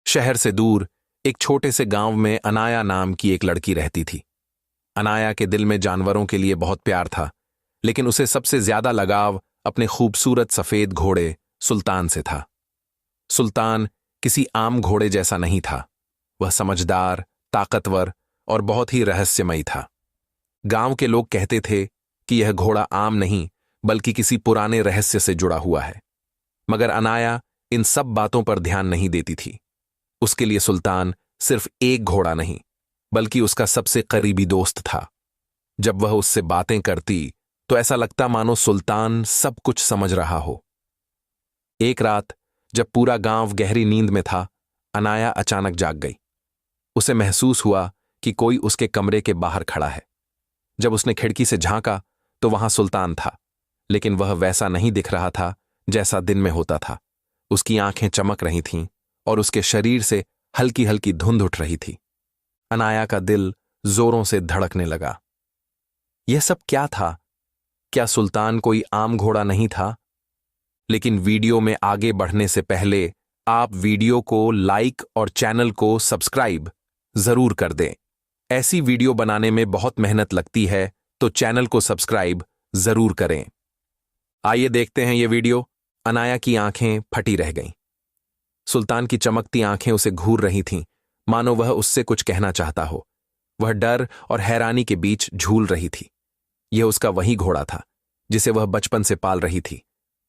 शहर से दूर एक छोटे से गांव में अनाया नाम की एक लड़की रहती थी। अनाया के दिल में जानवरों के लिए बहुत प्यार था, लेकिन उसे सबसे ज्यादा लगाव अपने खूबसूरत सफेद घोड़े सुल्तान से था। सुल्तान किसी आम घोड़े जैसा नहीं था। वह समझदार, ताकतवर और बहुत ही रहस्यमयी था। गांव के लोग कहते थे कि यह घोड़ा आम नहीं बल्कि किसी पुराने रहस्य से जुड़ा हुआ है। मगर अनाया इन सब बातों पर ध्यान नहीं देती थी। उसके लिए सुल्तान सिर्फ एक घोड़ा नहीं बल्कि उसका सबसे करीबी दोस्त था। जब वह उससे बातें करती तो ऐसा लगता मानो सुल्तान सब कुछ समझ रहा हो। एक रात जब पूरा गांव गहरी नींद में था, अनाया अचानक जाग गई। उसे महसूस हुआ कि कोई उसके कमरे के बाहर खड़ा है। जब उसने खिड़की से झांका तो वहां सुल्तान था, लेकिन वह वैसा नहीं दिख रहा था जैसा दिन में होता था। उसकी आंखें चमक रही थीं और उसके शरीर से हल्की हल्की धुंध उठ रही थी। अनाया का दिल जोरों से धड़कने लगा। यह सब क्या था? क्या सुल्तान कोई आम घोड़ा नहीं था? लेकिन वीडियो में आगे बढ़ने से पहले आप वीडियो को लाइक और चैनल को सब्सक्राइब जरूर कर दें। ऐसी वीडियो बनाने में बहुत मेहनत लगती है, तो चैनल को सब्सक्राइब जरूर करें। आइए देखते हैं ये वीडियो। अनाया की आंखें फटी रह गईं। सुल्तान की चमकती आंखें उसे घूर रही थीं, मानो वह उससे कुछ कहना चाहता हो। वह डर और हैरानी के बीच झूल रही थी। यह उसका वही घोड़ा था जिसे वह बचपन से पाल रही थी,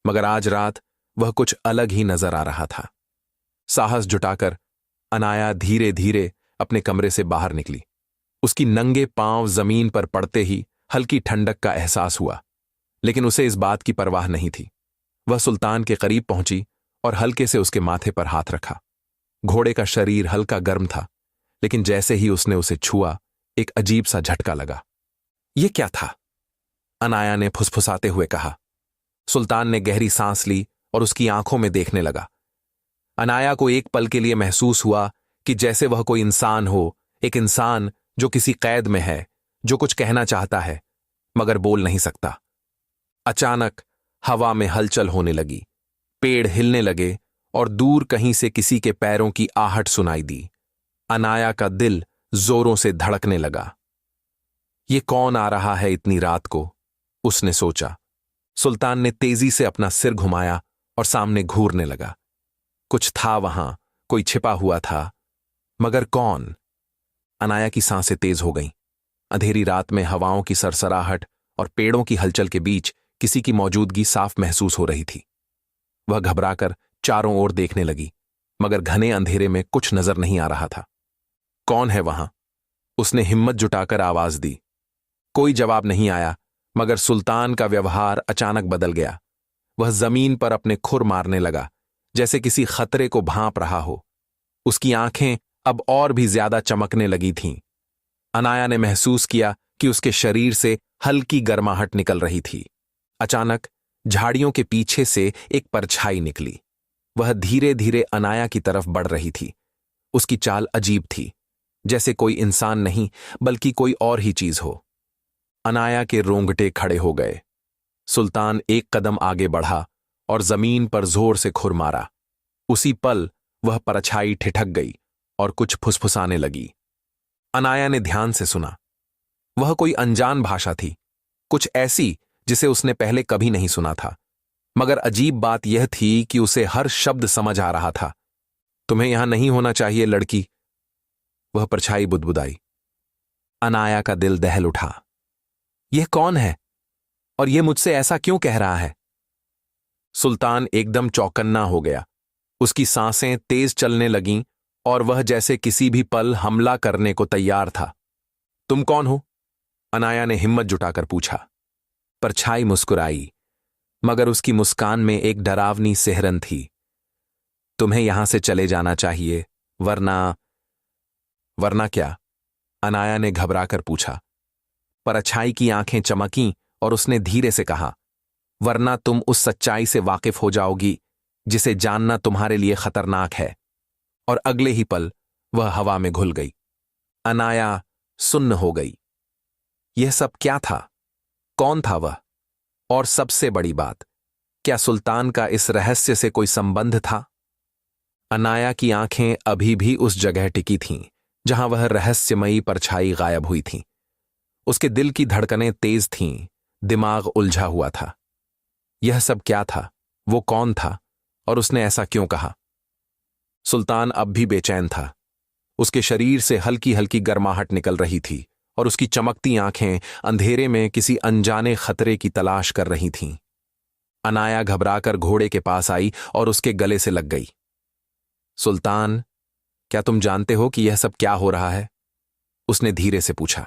मगर आज रात वह कुछ अलग ही नजर आ रहा था। साहस जुटाकर अनाया धीरे धीरे अपने कमरे से बाहर निकली। उसकी नंगे पांव जमीन पर पड़ते ही हल्की ठंडक का एहसास हुआ, लेकिन उसे इस बात की परवाह नहीं थी। वह सुल्तान के करीब पहुंची और हल्के से उसके माथे पर हाथ रखा। घोड़े का शरीर हल्का गर्म था, लेकिन जैसे ही उसने उसे छुआ, एक अजीब सा झटका लगा। यह क्या था? अनाया ने फुसफुसाते हुए कहा। सुल्तान ने गहरी सांस ली और उसकी आंखों में देखने लगा। अनाया को एक पल के लिए महसूस हुआ कि जैसे वह कोई इंसान हो, एक इंसान जो किसी कैद में है, जो कुछ कहना चाहता है मगर बोल नहीं सकता। अचानक हवा में हलचल होने लगी, पेड़ हिलने लगे और दूर कहीं से किसी के पैरों की आहट सुनाई दी। अनाया का दिल जोरों से धड़कने लगा। ये कौन आ रहा है इतनी रात को? उसने सोचा। सुल्तान ने तेजी से अपना सिर घुमाया और सामने घूरने लगा। कुछ था वहां, कोई छिपा हुआ था, मगर कौन? अनाया की सांसें तेज हो गईं। अंधेरी रात में हवाओं की सरसराहट और पेड़ों की हलचल के बीच किसी की मौजूदगी साफ महसूस हो रही थी। वह घबराकर चारों ओर देखने लगी, मगर घने अंधेरे में कुछ नजर नहीं आ रहा था। कौन है वहां? उसने हिम्मत जुटाकर आवाज दी। कोई जवाब नहीं आया, मगर सुल्तान का व्यवहार अचानक बदल गया। वह जमीन पर अपने खुर मारने लगा, जैसे किसी खतरे को भांप रहा हो। उसकी आंखें अब और भी ज्यादा चमकने लगी थीं। अनाया ने महसूस किया कि उसके शरीर से हल्की गर्माहट निकल रही थी। अचानक झाड़ियों के पीछे से एक परछाई निकली। वह धीरे धीरे अनाया की तरफ बढ़ रही थी। उसकी चाल अजीब थी, जैसे कोई इंसान नहीं बल्कि कोई और ही चीज हो। अनाया के रोंगटे खड़े हो गए। सुल्तान एक कदम आगे बढ़ा और जमीन पर जोर से खुर मारा। उसी पल वह परछाई ठिठक गई और कुछ फुसफुसाने लगी। अनाया ने ध्यान से सुना। वह कोई अनजान भाषा थी, कुछ ऐसी जिसे उसने पहले कभी नहीं सुना था। मगर अजीब बात यह थी कि उसे हर शब्द समझ आ रहा था। तुम्हें यहां नहीं होना चाहिए लड़की, वह परछाई बुदबुदाई। अनाया का दिल दहल उठा। यह कौन है और यह मुझसे ऐसा क्यों कह रहा है? सुल्तान एकदम चौकन्ना हो गया। उसकी सांसें तेज चलने लगीं और वह जैसे किसी भी पल हमला करने को तैयार था। तुम कौन हो? अनाया ने हिम्मत जुटाकर पूछा। परछाई मुस्कुराई, मगर उसकी मुस्कान में एक डरावनी सिहरन थी। तुम्हें यहां से चले जाना चाहिए, वरना क्या? अनाया ने घबराकर पूछा। परछाई की आंखें चमकीं और उसने धीरे से कहा, वरना तुम उस सच्चाई से वाकिफ हो जाओगी जिसे जानना तुम्हारे लिए खतरनाक है। और अगले ही पल वह हवा में घुल गई। अनाया सुन्न हो गई। यह सब क्या था? कौन था वह? और सबसे बड़ी बात, क्या सुल्तान का इस रहस्य से कोई संबंध था? अनाया की आंखें अभी भी उस जगह टिकी थीं जहां वह रहस्यमयी परछाई गायब हुई थी। उसके दिल की धड़कनें तेज थीं, दिमाग उलझा हुआ था। यह सब क्या था? वो कौन था और उसने ऐसा क्यों कहा? सुल्तान अब भी बेचैन था। उसके शरीर से हल्की हल्की गर्माहट निकल रही थी और उसकी चमकती आंखें अंधेरे में किसी अनजाने खतरे की तलाश कर रही थीं। अनाया घबराकर घोड़े के पास आई और उसके गले से लग गई। सुल्तान, क्या तुम जानते हो कि यह सब क्या हो रहा है? उसने धीरे से पूछा।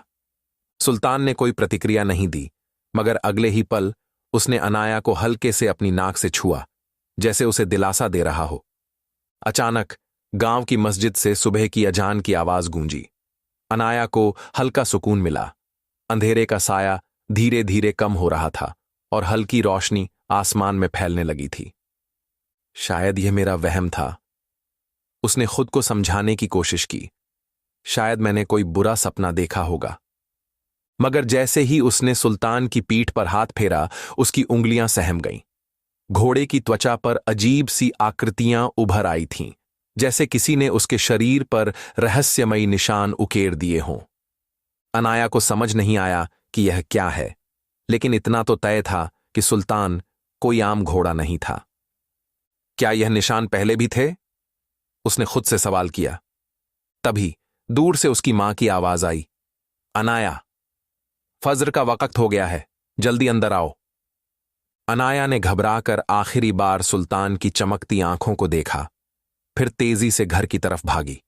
सुल्तान ने कोई प्रतिक्रिया नहीं दी, मगर अगले ही पल उसने अनाया को हल्के से अपनी नाक से छुआ, जैसे उसे दिलासा दे रहा हो। अचानक गांव की मस्जिद से सुबह की अजान की आवाज गूंजी। अनाया को हल्का सुकून मिला। अंधेरे का साया धीरे धीरे कम हो रहा था और हल्की रोशनी आसमान में फैलने लगी थी। शायद यह मेरा वहम था। उसने खुद को समझाने की कोशिश की। शायद मैंने कोई बुरा सपना देखा होगा। मगर जैसे ही उसने सुल्तान की पीठ पर हाथ फेरा, उसकी उंगलियां सहम गईं। घोड़े की त्वचा पर अजीब सी आकृतियां उभर आई थीं, जैसे किसी ने उसके शरीर पर रहस्यमयी निशान उकेर दिए हों। अनाया को समझ नहीं आया कि यह क्या है, लेकिन इतना तो तय था कि सुल्तान कोई आम घोड़ा नहीं था। क्या यह निशान पहले भी थे? उसने खुद से सवाल किया। तभी दूर से उसकी मां की आवाज आई, अनाया, फज्र का वक्त हो गया है, जल्दी अंदर आओ। अनाया ने घबराकर आखिरी बार सुल्तान की चमकती आंखों को देखा, फिर तेजी से घर की तरफ भागी।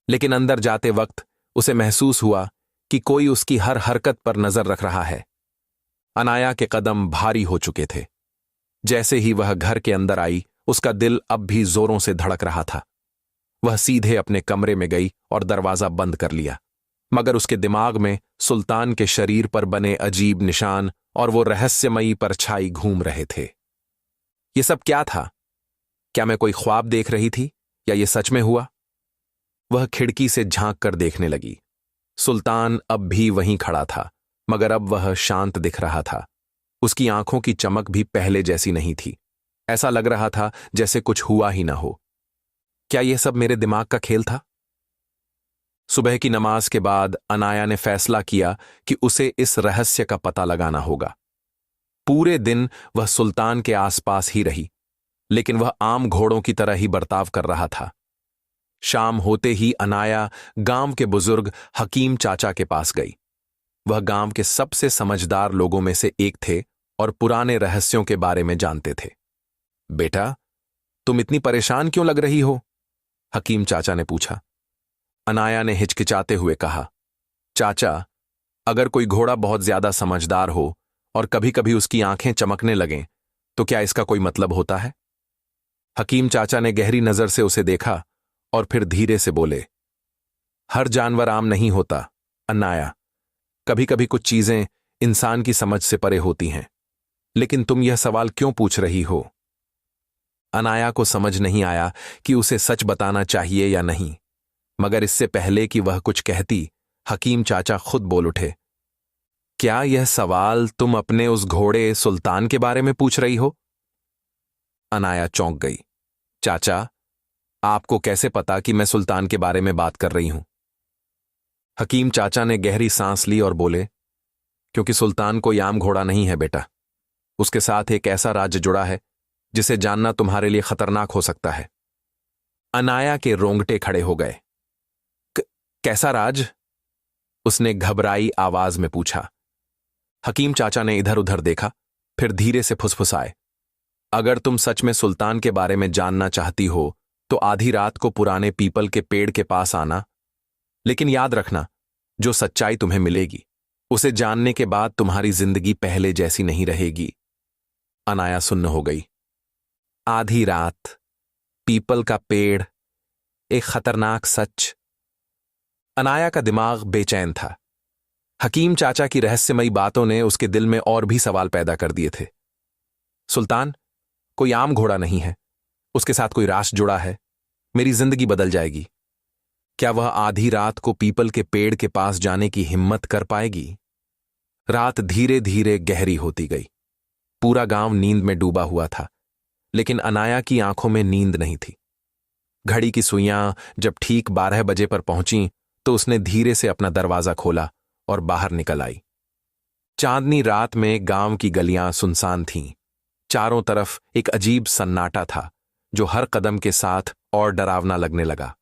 लेकिन अंदर जाते वक्त उसे महसूस हुआ कि कोई उसकी हर हरकत पर नजर रख रहा है। अनाया के कदम भारी हो चुके थे। जैसे ही वह घर के अंदर आई, उसका दिल अब भी जोरों से धड़क रहा था। वह सीधे अपने कमरे में गई और दरवाजा बंद कर लिया, मगर उसके दिमाग में सुल्तान के शरीर पर बने अजीब निशान और वो रहस्यमयी परछाई घूम रहे थे। ये सब क्या था? क्या मैं कोई ख्वाब देख रही थी या ये सच में हुआ? वह खिड़की से झांक कर देखने लगी। सुल्तान अब भी वहीं खड़ा था, मगर अब वह शांत दिख रहा था। उसकी आंखों की चमक भी पहले जैसी नहीं थी। ऐसा लग रहा था जैसे कुछ हुआ ही ना हो। क्या यह सब मेरे दिमाग का खेल था? सुबह की नमाज के बाद अनाया ने फैसला किया कि उसे इस रहस्य का पता लगाना होगा। पूरे दिन वह सुल्तान के आसपास ही रही, लेकिन वह आम घोड़ों की तरह ही बर्ताव कर रहा था। शाम होते ही अनाया गांव के बुजुर्ग हकीम चाचा के पास गई। वह गांव के सबसे समझदार लोगों में से एक थे और पुराने रहस्यों के बारे में जानते थे। बेटा, तुम इतनी परेशान क्यों लग रही हो? हकीम चाचा ने पूछा। अनाया ने हिचकिचाते हुए कहा, चाचा, अगर कोई घोड़ा बहुत ज्यादा समझदार हो और कभी कभी उसकी आंखें चमकने लगें, तो क्या इसका कोई मतलब होता है? हकीम चाचा ने गहरी नजर से उसे देखा और फिर धीरे से बोले, हर जानवर आम नहीं होता, अनाया। कभी कभी कुछ चीजें इंसान की समझ से परे होती हैं। लेकिन तुम यह सवाल क्यों पूछ रही हो? अनाया को समझ नहीं आया कि उसे सच बताना चाहिए या नहीं, मगर इससे पहले कि वह कुछ कहती, हकीम चाचा खुद बोल उठे, क्या यह सवाल तुम अपने उस घोड़े सुल्तान के बारे में पूछ रही हो? अनाया चौंक गई। चाचा, आपको कैसे पता कि मैं सुल्तान के बारे में बात कर रही हूं? हकीम चाचा ने गहरी सांस ली और बोले, क्योंकि सुल्तान कोई आम घोड़ा नहीं है बेटा। उसके साथ एक ऐसा राज्य जुड़ा है जिसे जानना तुम्हारे लिए खतरनाक हो सकता है। अनाया के रोंगटे खड़े हो गए। कैसा राज? उसने घबराई आवाज में पूछा। हकीम चाचा ने इधर उधर देखा, फिर धीरे से फुसफुसाए, अगर तुम सच में सुल्तान के बारे में जानना चाहती हो तो आधी रात को पुराने पीपल के पेड़ के पास आना। लेकिन याद रखना, जो सच्चाई तुम्हें मिलेगी उसे जानने के बाद तुम्हारी जिंदगी पहले जैसी नहीं रहेगी। अनाया सुन्न हो गई। आधी रात, पीपल का पेड़, एक खतरनाक सच। अनाया का दिमाग बेचैन था। हकीम चाचा की रहस्यमयी बातों ने उसके दिल में और भी सवाल पैदा कर दिए थे। सुल्तान कोई आम घोड़ा नहीं है, उसके साथ कोई राज जुड़ा है। मेरी जिंदगी बदल जाएगी। क्या वह आधी रात को पीपल के पेड़ के पास जाने की हिम्मत कर पाएगी? रात धीरे धीरे गहरी होती गई। पूरा गांव नींद में डूबा हुआ था, लेकिन अनाया की आंखों में नींद नहीं थी। घड़ी की सुइयां जब ठीक 12 बजे पर पहुंची तो उसने धीरे से अपना दरवाजा खोला और बाहर निकल आई। चांदनी रात में गांव की गलियां सुनसान थीं। चारों तरफ एक अजीब सन्नाटा था जो हर कदम के साथ और डरावना लगने लगा।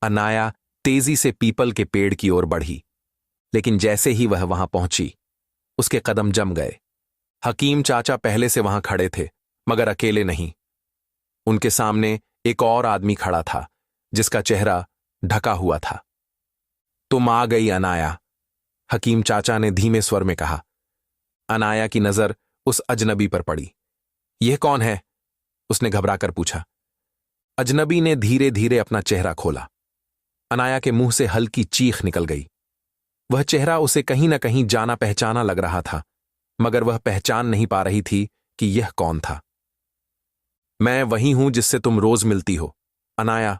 अनाया तेजी से पीपल के पेड़ की ओर बढ़ी, लेकिन जैसे ही वह वहां पहुंची उसके कदम जम गए। हकीम चाचा पहले से वहां खड़े थे, मगर अकेले नहीं। उनके सामने एक और आदमी खड़ा था जिसका चेहरा ढका हुआ था। तुम आ गई अनाया, हकीम चाचा ने धीमे स्वर में कहा। अनाया की नजर उस अजनबी पर पड़ी। यह कौन है? उसने घबराकर पूछा। अजनबी ने धीरे धीरे अपना चेहरा खोला। अनाया के मुंह से हल्की चीख निकल गई। वह चेहरा उसे कहीं न कहीं जाना पहचाना लग रहा था, मगर वह पहचान नहीं पा रही थी कि यह कौन था। मैं वही हूं जिससे तुम रोज मिलती हो, अनाया,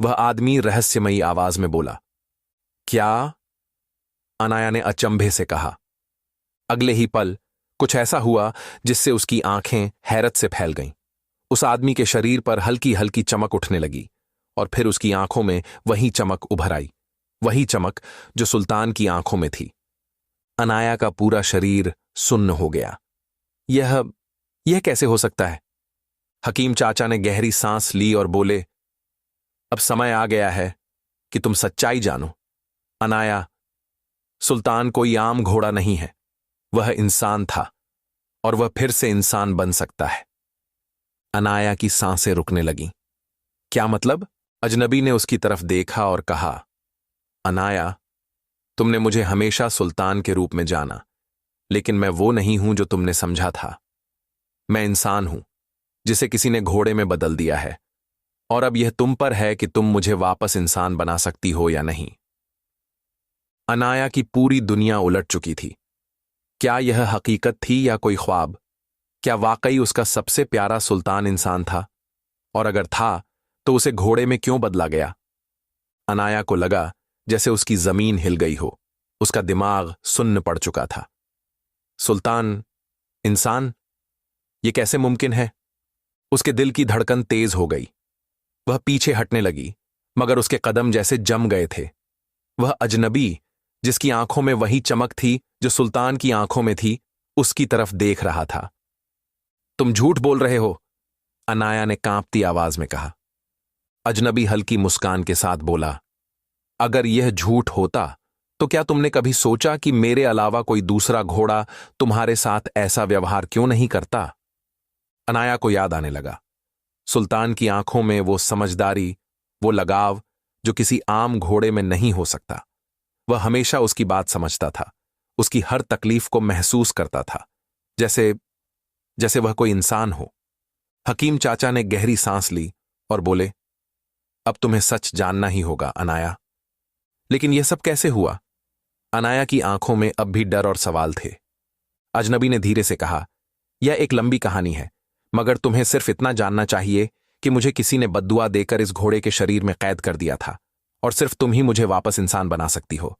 वह आदमी रहस्यमयी आवाज में बोला। क्या? अनाया ने अचंभे से कहा। अगले ही पल कुछ ऐसा हुआ जिससे उसकी आंखें हैरत से फैल गईं। उस आदमी के शरीर पर हल्की हल्की चमक उठने लगी और फिर उसकी आंखों में वही चमक उभर आई, वही चमक जो सुल्तान की आंखों में थी। अनाया का पूरा शरीर सुन्न हो गया। यह कैसे हो सकता है? हकीम चाचा ने गहरी सांस ली और बोले, अब समय आ गया है कि तुम सच्चाई जानो। अनाया, सुल्तान कोई आम घोड़ा नहीं है, वह इंसान था और वह फिर से इंसान बन सकता है। अनाया की सांसें रुकने लगीं। क्या मतलब? अजनबी ने उसकी तरफ देखा और कहा, अनाया, तुमने मुझे हमेशा सुल्तान के रूप में जाना, लेकिन मैं वो नहीं हूं जो तुमने समझा था। मैं इंसान हूं जिसे किसी ने घोड़े में बदल दिया है, और अब यह तुम पर है कि तुम मुझे वापस इंसान बना सकती हो या नहीं। अनाया की पूरी दुनिया उलट चुकी थी। क्या यह हकीकत थी या कोई ख्वाब? क्या वाकई उसका सबसे प्यारा सुल्तान इंसान था? और अगर था तो उसे घोड़े में क्यों बदला गया? अनाया को लगा जैसे उसकी जमीन हिल गई हो। उसका दिमाग सुन्न पड़ चुका था। सुल्तान इंसान? यह कैसे मुमकिन है? उसके दिल की धड़कन तेज हो गई। वह पीछे हटने लगी, मगर उसके कदम जैसे जम गए थे। वह अजनबी, जिसकी आंखों में वही चमक थी जो सुल्तान की आंखों में थी, उसकी तरफ देख रहा था। तुम झूठ बोल रहे हो, अनाया ने कांपती आवाज में कहा। अजनबी हल्की मुस्कान के साथ बोला, अगर यह झूठ होता तो क्या तुमने कभी सोचा कि मेरे अलावा कोई दूसरा घोड़ा तुम्हारे साथ ऐसा व्यवहार क्यों नहीं करता? अनाया को याद आने लगा। सुल्तान की आंखों में वो समझदारी, वो लगाव जो किसी आम घोड़े में नहीं हो सकता। वह हमेशा उसकी बात समझता था, उसकी हर तकलीफ को महसूस करता था, जैसे वह कोई इंसान हो। हकीम चाचा ने गहरी सांस ली और बोले, अब तुम्हें सच जानना ही होगा अनाया। लेकिन यह सब कैसे हुआ? अनाया की आंखों में अब भी डर और सवाल थे। अजनबी ने धीरे से कहा, यह एक लंबी कहानी है, मगर तुम्हें सिर्फ इतना जानना चाहिए कि मुझे किसी ने बद्दुआ देकर इस घोड़े के शरीर में कैद कर दिया था, और सिर्फ तुम ही मुझे वापस इंसान बना सकती हो।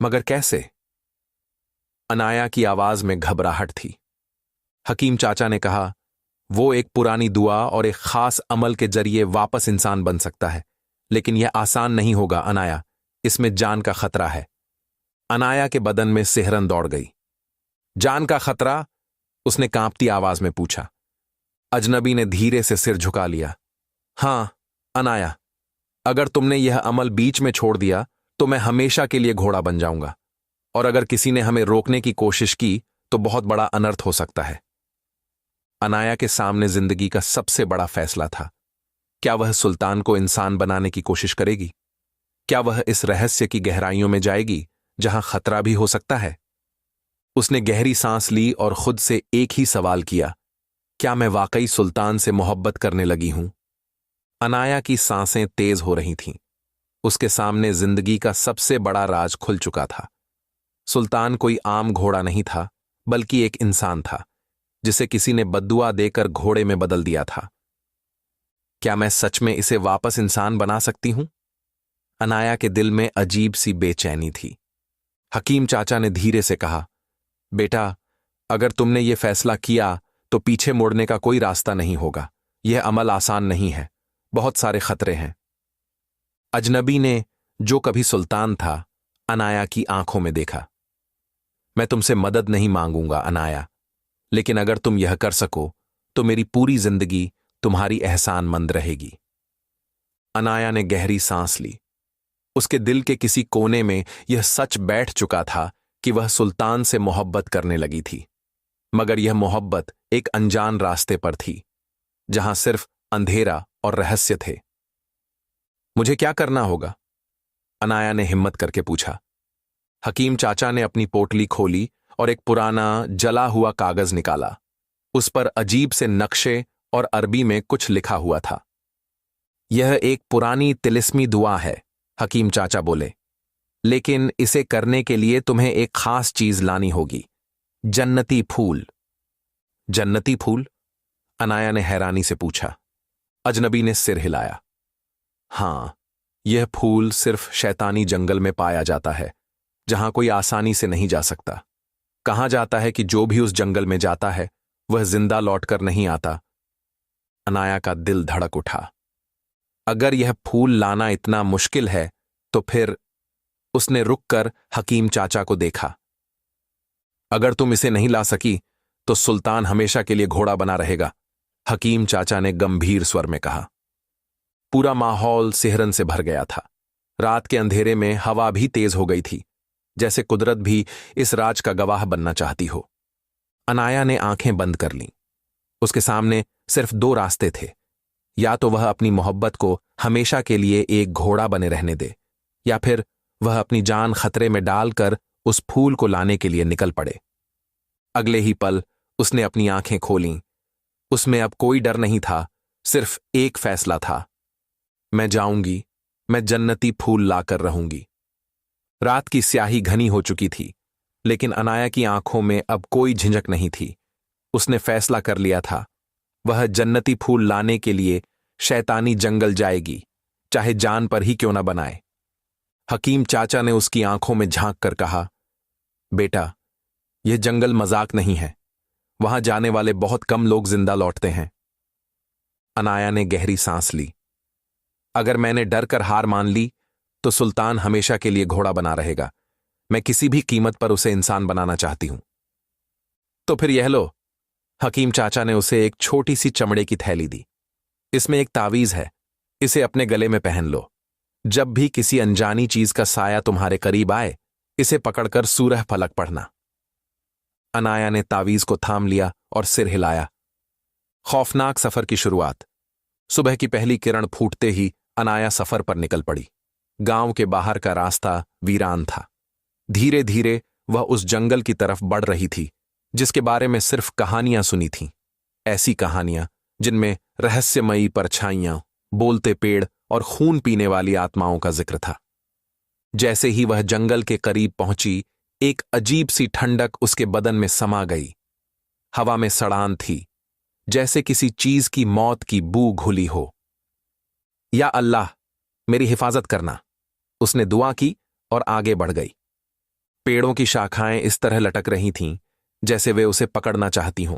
मगर कैसे? अनाया की आवाज में घबराहट थी। हकीम चाचा ने कहा, वो एक पुरानी दुआ और एक खास अमल के जरिए वापस इंसान बन सकता है, लेकिन यह आसान नहीं होगा अनाया, इसमें जान का खतरा है। अनाया के बदन में सिहरन दौड़ गई। जान का खतरा? उसने कांपती आवाज में पूछा। अजनबी ने धीरे से सिर झुका लिया। हां अनाया, अगर तुमने यह अमल बीच में छोड़ दिया तो मैं हमेशा के लिए घोड़ा बन जाऊंगा, और अगर किसी ने हमें रोकने की कोशिश की तो बहुत बड़ा अनर्थ हो सकता है। अनाया के सामने जिंदगी का सबसे बड़ा फैसला था। क्या वह सुल्तान को इंसान बनाने की कोशिश करेगी? क्या वह इस रहस्य की गहराइयों में जाएगी जहां खतरा भी हो सकता है? उसने गहरी सांस ली और खुद से एक ही सवाल किया, क्या मैं वाकई सुल्तान से मोहब्बत करने लगी हूं? अनाया की सांसें तेज हो रही थीं। उसके सामने जिंदगी का सबसे बड़ा राज खुल चुका था। सुल्तान कोई आम घोड़ा नहीं था, बल्कि एक इंसान था जिसे किसी ने बद्दुआ देकर घोड़े में बदल दिया था। क्या मैं सच में इसे वापस इंसान बना सकती हूं? अनाया के दिल में अजीब सी बेचैनी थी। हकीम चाचा ने धीरे से कहा, बेटा, अगर तुमने ये फैसला किया तो पीछे मुड़ने का कोई रास्ता नहीं होगा। यह अमल आसान नहीं है, बहुत सारे खतरे हैं। अजनबी ने, जो कभी सुल्तान था, अनाया की आंखों में देखा। मैं तुमसे मदद नहीं मांगूंगा अनाया, लेकिन अगर तुम यह कर सको तो मेरी पूरी जिंदगी तुम्हारी एहसानमंद रहेगी। अनाया ने गहरी सांस ली। उसके दिल के किसी कोने में यह सच बैठ चुका था कि वह सुल्तान से मोहब्बत करने लगी थी, मगर यह मोहब्बत एक अनजान रास्ते पर थी, जहां सिर्फ अंधेरा और रहस्य थे। मुझे क्या करना होगा? अनाया ने हिम्मत करके पूछा। हकीम चाचा ने अपनी पोटली खोली और एक पुराना जला हुआ कागज निकाला। उस पर अजीब से नक्शे और अरबी में कुछ लिखा हुआ था। यह एक पुरानी तिलिस्मी दुआ है, हकीम चाचा बोले, लेकिन इसे करने के लिए तुम्हें एक खास चीज लानी होगी, जन्नती फूल। जन्नती फूल? अनाया ने हैरानी से पूछा। अजनबी ने सिर हिलाया। हां, यह फूल सिर्फ शैतानी जंगल में पाया जाता है, जहां कोई आसानी से नहीं जा सकता। कहा जाता है कि जो भी उस जंगल में जाता है वह जिंदा लौटकर नहीं आता। अनाया का दिल धड़क उठा। अगर यह फूल लाना इतना मुश्किल है तो फिर? उसने रुककर हकीम चाचा को देखा। अगर तुम इसे नहीं ला सकी तो सुल्तान हमेशा के लिए घोड़ा बना रहेगा, हकीम चाचा ने गंभीर स्वर में कहा। पूरा माहौल सिहरन से भर गया था। रात के अंधेरे में हवा भी तेज हो गई थी, जैसे कुदरत भी इस राज का गवाह बनना चाहती हो। अनाया ने आंखें बंद कर लीं। उसके सामने सिर्फ दो रास्ते थे, या तो वह अपनी मोहब्बत को हमेशा के लिए एक घोड़ा बने रहने दे, या फिर वह अपनी जान खतरे में डालकर उस फूल को लाने के लिए निकल पड़े। अगले ही पल उसने अपनी आंखें खोलीं। उसमें अब कोई डर नहीं था, सिर्फ एक फैसला था। मैं जाऊंगी, मैं जन्नती फूल लाकर रहूंगी। रात की स्याही घनी हो चुकी थी, लेकिन अनाया की आंखों में अब कोई झिझक नहीं थी। उसने फैसला कर लिया था, वह जन्नती फूल लाने के लिए शैतानी जंगल जाएगी, चाहे जान पर ही क्यों न बनाए। हकीम चाचा ने उसकी आंखों में झांक कर कहा, बेटा, यह जंगल मजाक नहीं है। वहां जाने वाले बहुत कम लोग जिंदा लौटते हैं। अनाया ने गहरी सांस ली। अगर मैंने डर कर हार मान ली तो सुल्तान हमेशा के लिए घोड़ा बना रहेगा। मैं किसी भी कीमत पर उसे इंसान बनाना चाहती हूं। तो फिर यह लो। हकीम चाचा ने उसे एक छोटी सी चमड़े की थैली दी। इसमें एक तावीज है, इसे अपने गले में पहन लो। जब भी किसी अनजानी चीज का साया तुम्हारे करीब आए, इसे पकड़कर सूरह फलक पढ़ना। अनाया ने तावीज को थाम लिया और सिर हिलाया। खौफनाक सफर की शुरुआत। सुबह की पहली किरण फूटते ही अनाया सफर पर निकल पड़ी। गांव के बाहर का रास्ता वीरान था। धीरे धीरे वह उस जंगल की तरफ बढ़ रही थी जिसके बारे में सिर्फ कहानियां सुनी थीं। ऐसी कहानियां जिनमें रहस्यमयी परछाइयां, बोलते पेड़ और खून पीने वाली आत्माओं का जिक्र था। जैसे ही वह जंगल के करीब पहुंची, एक अजीब सी ठंडक उसके बदन में समा गई। हवा में सड़ान थी, जैसे किसी चीज की मौत की बू घुली हो। या अल्लाह, मेरी हिफाजत करना, उसने दुआ की और आगे बढ़ गई। पेड़ों की शाखाएं इस तरह लटक रही थीं जैसे वे उसे पकड़ना चाहती हों।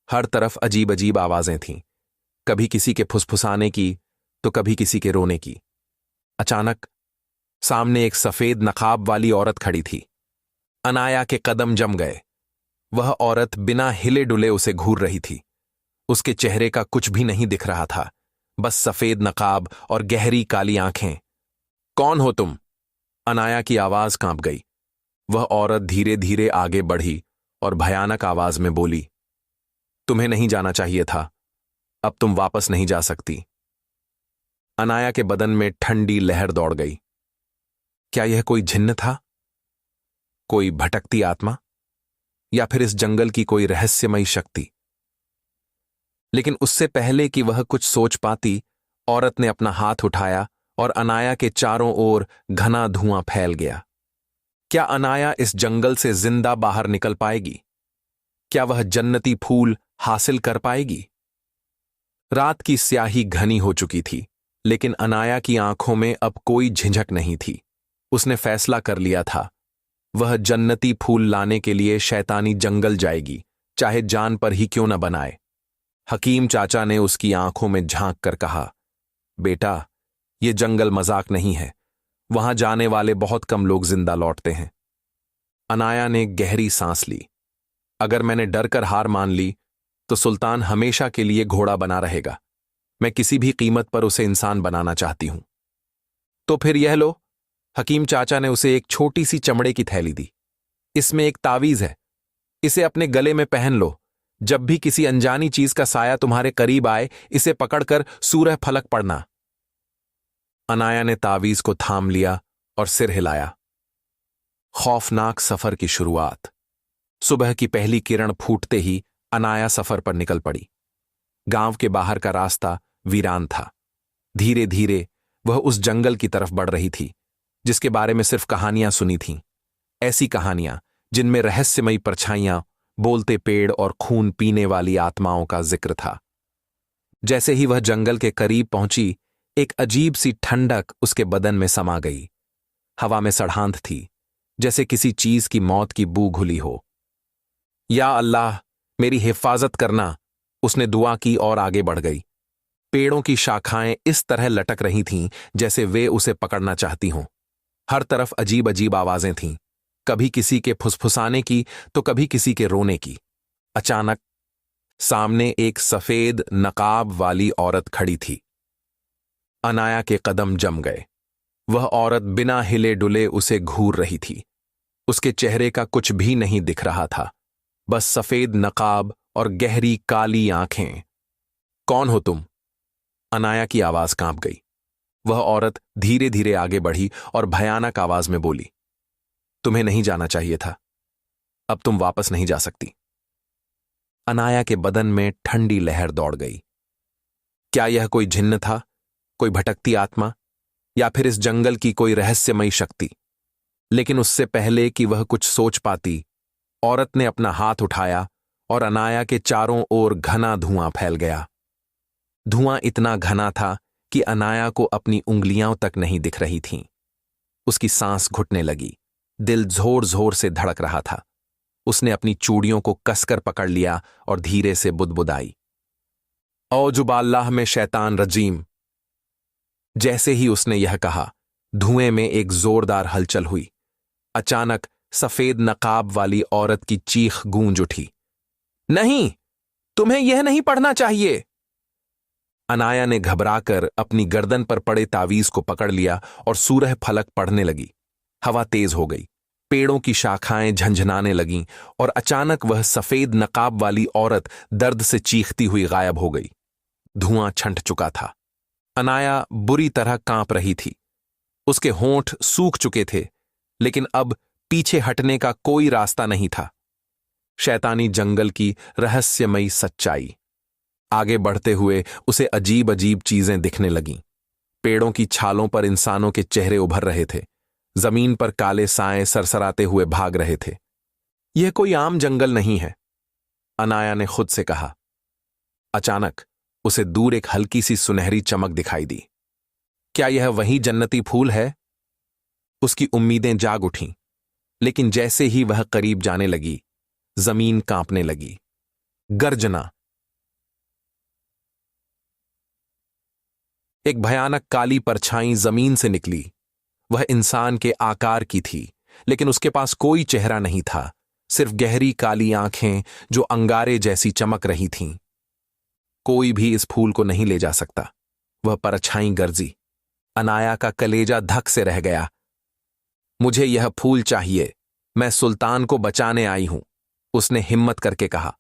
हर तरफ अजीब अजीब आवाजें थीं, कभी किसी के फुसफुसाने की तो कभी किसी के रोने की। अचानक सामने एक सफेद नकाब वाली औरत खड़ी थी। अनाया के कदम जम गए। वह औरत बिना हिले डुले उसे घूर रही थी। उसके चेहरे का कुछ भी नहीं दिख रहा था, बस सफेद नकाब और गहरी काली आंखें। कौन हो तुम? अनाया की आवाज कांप गई। वह औरत धीरे धीरे आगे बढ़ी और भयानक आवाज में बोली, तुम्हें नहीं जाना चाहिए था, अब तुम वापस नहीं जा सकती। अनाया के बदन में ठंडी लहर दौड़ गई। क्या यह कोई जिन्न था, कोई भटकती आत्मा, या फिर इस जंगल की कोई रहस्यमयी शक्ति? लेकिन उससे पहले कि वह कुछ सोच पाती, औरत ने अपना हाथ उठाया और अनाया के चारों ओर घना धुआं फैल गया। क्या अनाया इस जंगल से जिंदा बाहर निकल पाएगी? क्या वह जन्नती फूल हासिल कर पाएगी? रात की स्याही घनी हो चुकी थी, लेकिन अनाया की आंखों में अब कोई झिझक नहीं थी। उसने फैसला कर लिया था, वह जन्नती फूल लाने के लिए शैतानी जंगल जाएगी, चाहे जान पर ही क्यों न बनाए। हकीम चाचा ने उसकी आंखों में झांक कर कहा, बेटा, ये जंगल मजाक नहीं है। वहां जाने वाले बहुत कम लोग जिंदा लौटते हैं। अनाया ने गहरी सांस ली। अगर मैंने डर कर हार मान ली तो सुल्तान हमेशा के लिए घोड़ा बना रहेगा। मैं किसी भी कीमत पर उसे इंसान बनाना चाहती हूं। तो फिर यह लो। हकीम चाचा ने उसे एक छोटी सी चमड़े की थैली दी। इसमें एक तावीज है। इसे अपने गले में पहन लो। जब भी किसी अनजानी चीज का साया तुम्हारे करीब आए, इसे पकड़कर सूरह फलक पढ़ना। अनाया ने तावीज को थाम लिया और सिर हिलाया। खौफनाक सफर की शुरुआत। सुबह की पहली किरण फूटते ही अनाया सफर पर निकल पड़ी। गांव के बाहर का रास्ता वीरान था। धीरे धीरे वह उस जंगल की तरफ बढ़ रही थी जिसके बारे में सिर्फ कहानियां सुनी थीं। ऐसी कहानियां जिनमें रहस्यमयी परछाइयां, बोलते पेड़ और खून पीने वाली आत्माओं का जिक्र था। जैसे ही वह जंगल के करीब पहुंची, एक अजीब सी ठंडक उसके बदन में समा गई। हवा में सड़ांध थी, जैसे किसी चीज की मौत की बू घुली हो। या अल्लाह, मेरी हिफाजत करना, उसने दुआ की और आगे बढ़ गई। पेड़ों की शाखाएं इस तरह लटक रही थीं जैसे वे उसे पकड़ना चाहती हों। हर तरफ अजीब अजीब आवाजें थीं, कभी किसी के फुसफुसाने की तो कभी किसी के रोने की। अचानक सामने एक सफेद नकाब वाली औरत खड़ी थी। अनाया के कदम जम गए। वह औरत बिना हिले डुले उसे घूर रही थी। उसके चेहरे का कुछ भी नहीं दिख रहा था, बस सफेद नकाब और गहरी काली आंखें। कौन हो तुम? अनाया की आवाज कांप गई। वह औरत धीरे धीरे आगे बढ़ी और भयानक आवाज में बोली, तुम्हें नहीं जाना चाहिए था। अब तुम वापस नहीं जा सकती। अनाया के बदन में ठंडी लहर दौड़ गई। क्या यह कोई जिन्न था, कोई भटकती आत्मा, या फिर इस जंगल की कोई रहस्यमयी शक्ति? लेकिन उससे पहले कि वह कुछ सोच पाती, औरत ने अपना हाथ उठाया और अनाया के चारों ओर घना धुआं फैल गया। धुआं इतना घना था कि अनाया को अपनी उंगलियां तक नहीं दिख रही थीं। उसकी सांस घुटने लगी, दिल जोर जोर से धड़क रहा था। उसने अपनी चूड़ियों को कसकर पकड़ लिया और धीरे से बुदबुदाई, औजुबाल्लाह में शैतान रजीम। जैसे ही उसने यह कहा, धुएं में एक जोरदार हलचल हुई। अचानक सफेद नकाब वाली औरत की चीख गूंज उठी, नहीं, तुम्हें यह नहीं पढ़ना चाहिए। अनाया ने घबराकर अपनी गर्दन पर पड़े तावीज को पकड़ लिया और सूरह फलक पढ़ने लगी। हवा तेज हो गई, पेड़ों की शाखाएं झंझनाने लगीं और अचानक वह सफेद नकाब वाली औरत दर्द से चीखती हुई गायब हो गई। धुआं छंट चुका था। अनाया बुरी तरह कांप रही थी। उसके होंठ सूख चुके थे, लेकिन अब पीछे हटने का कोई रास्ता नहीं था। शैतानी जंगल की रहस्यमयी सच्चाई। आगे बढ़ते हुए उसे अजीब अजीब चीजें दिखने लगीं। पेड़ों की छालों पर इंसानों के चेहरे उभर रहे थे। जमीन पर काले साए सरसराते हुए भाग रहे थे। यह कोई आम जंगल नहीं है, अनाया ने खुद से कहा। अचानक उसे दूर एक हल्की सी सुनहरी चमक दिखाई दी। क्या यह वही जन्नती फूल है? उसकी उम्मीदें जाग उठीं, लेकिन जैसे ही वह करीब जाने लगी, जमीन कांपने लगी। गर्जना। एक भयानक काली परछाई जमीन से निकली। वह इंसान के आकार की थी, लेकिन उसके पास कोई चेहरा नहीं था, सिर्फ गहरी काली आंखें जो अंगारे जैसी चमक रही थीं। कोई भी इस फूल को नहीं ले जा सकता, वह परछाई गर्जी। अनाया का कलेजा धक से रह गया। मुझे यह फूल चाहिए, मैं सुल्तान को बचाने आई हूं, उसने हिम्मत करके कहा।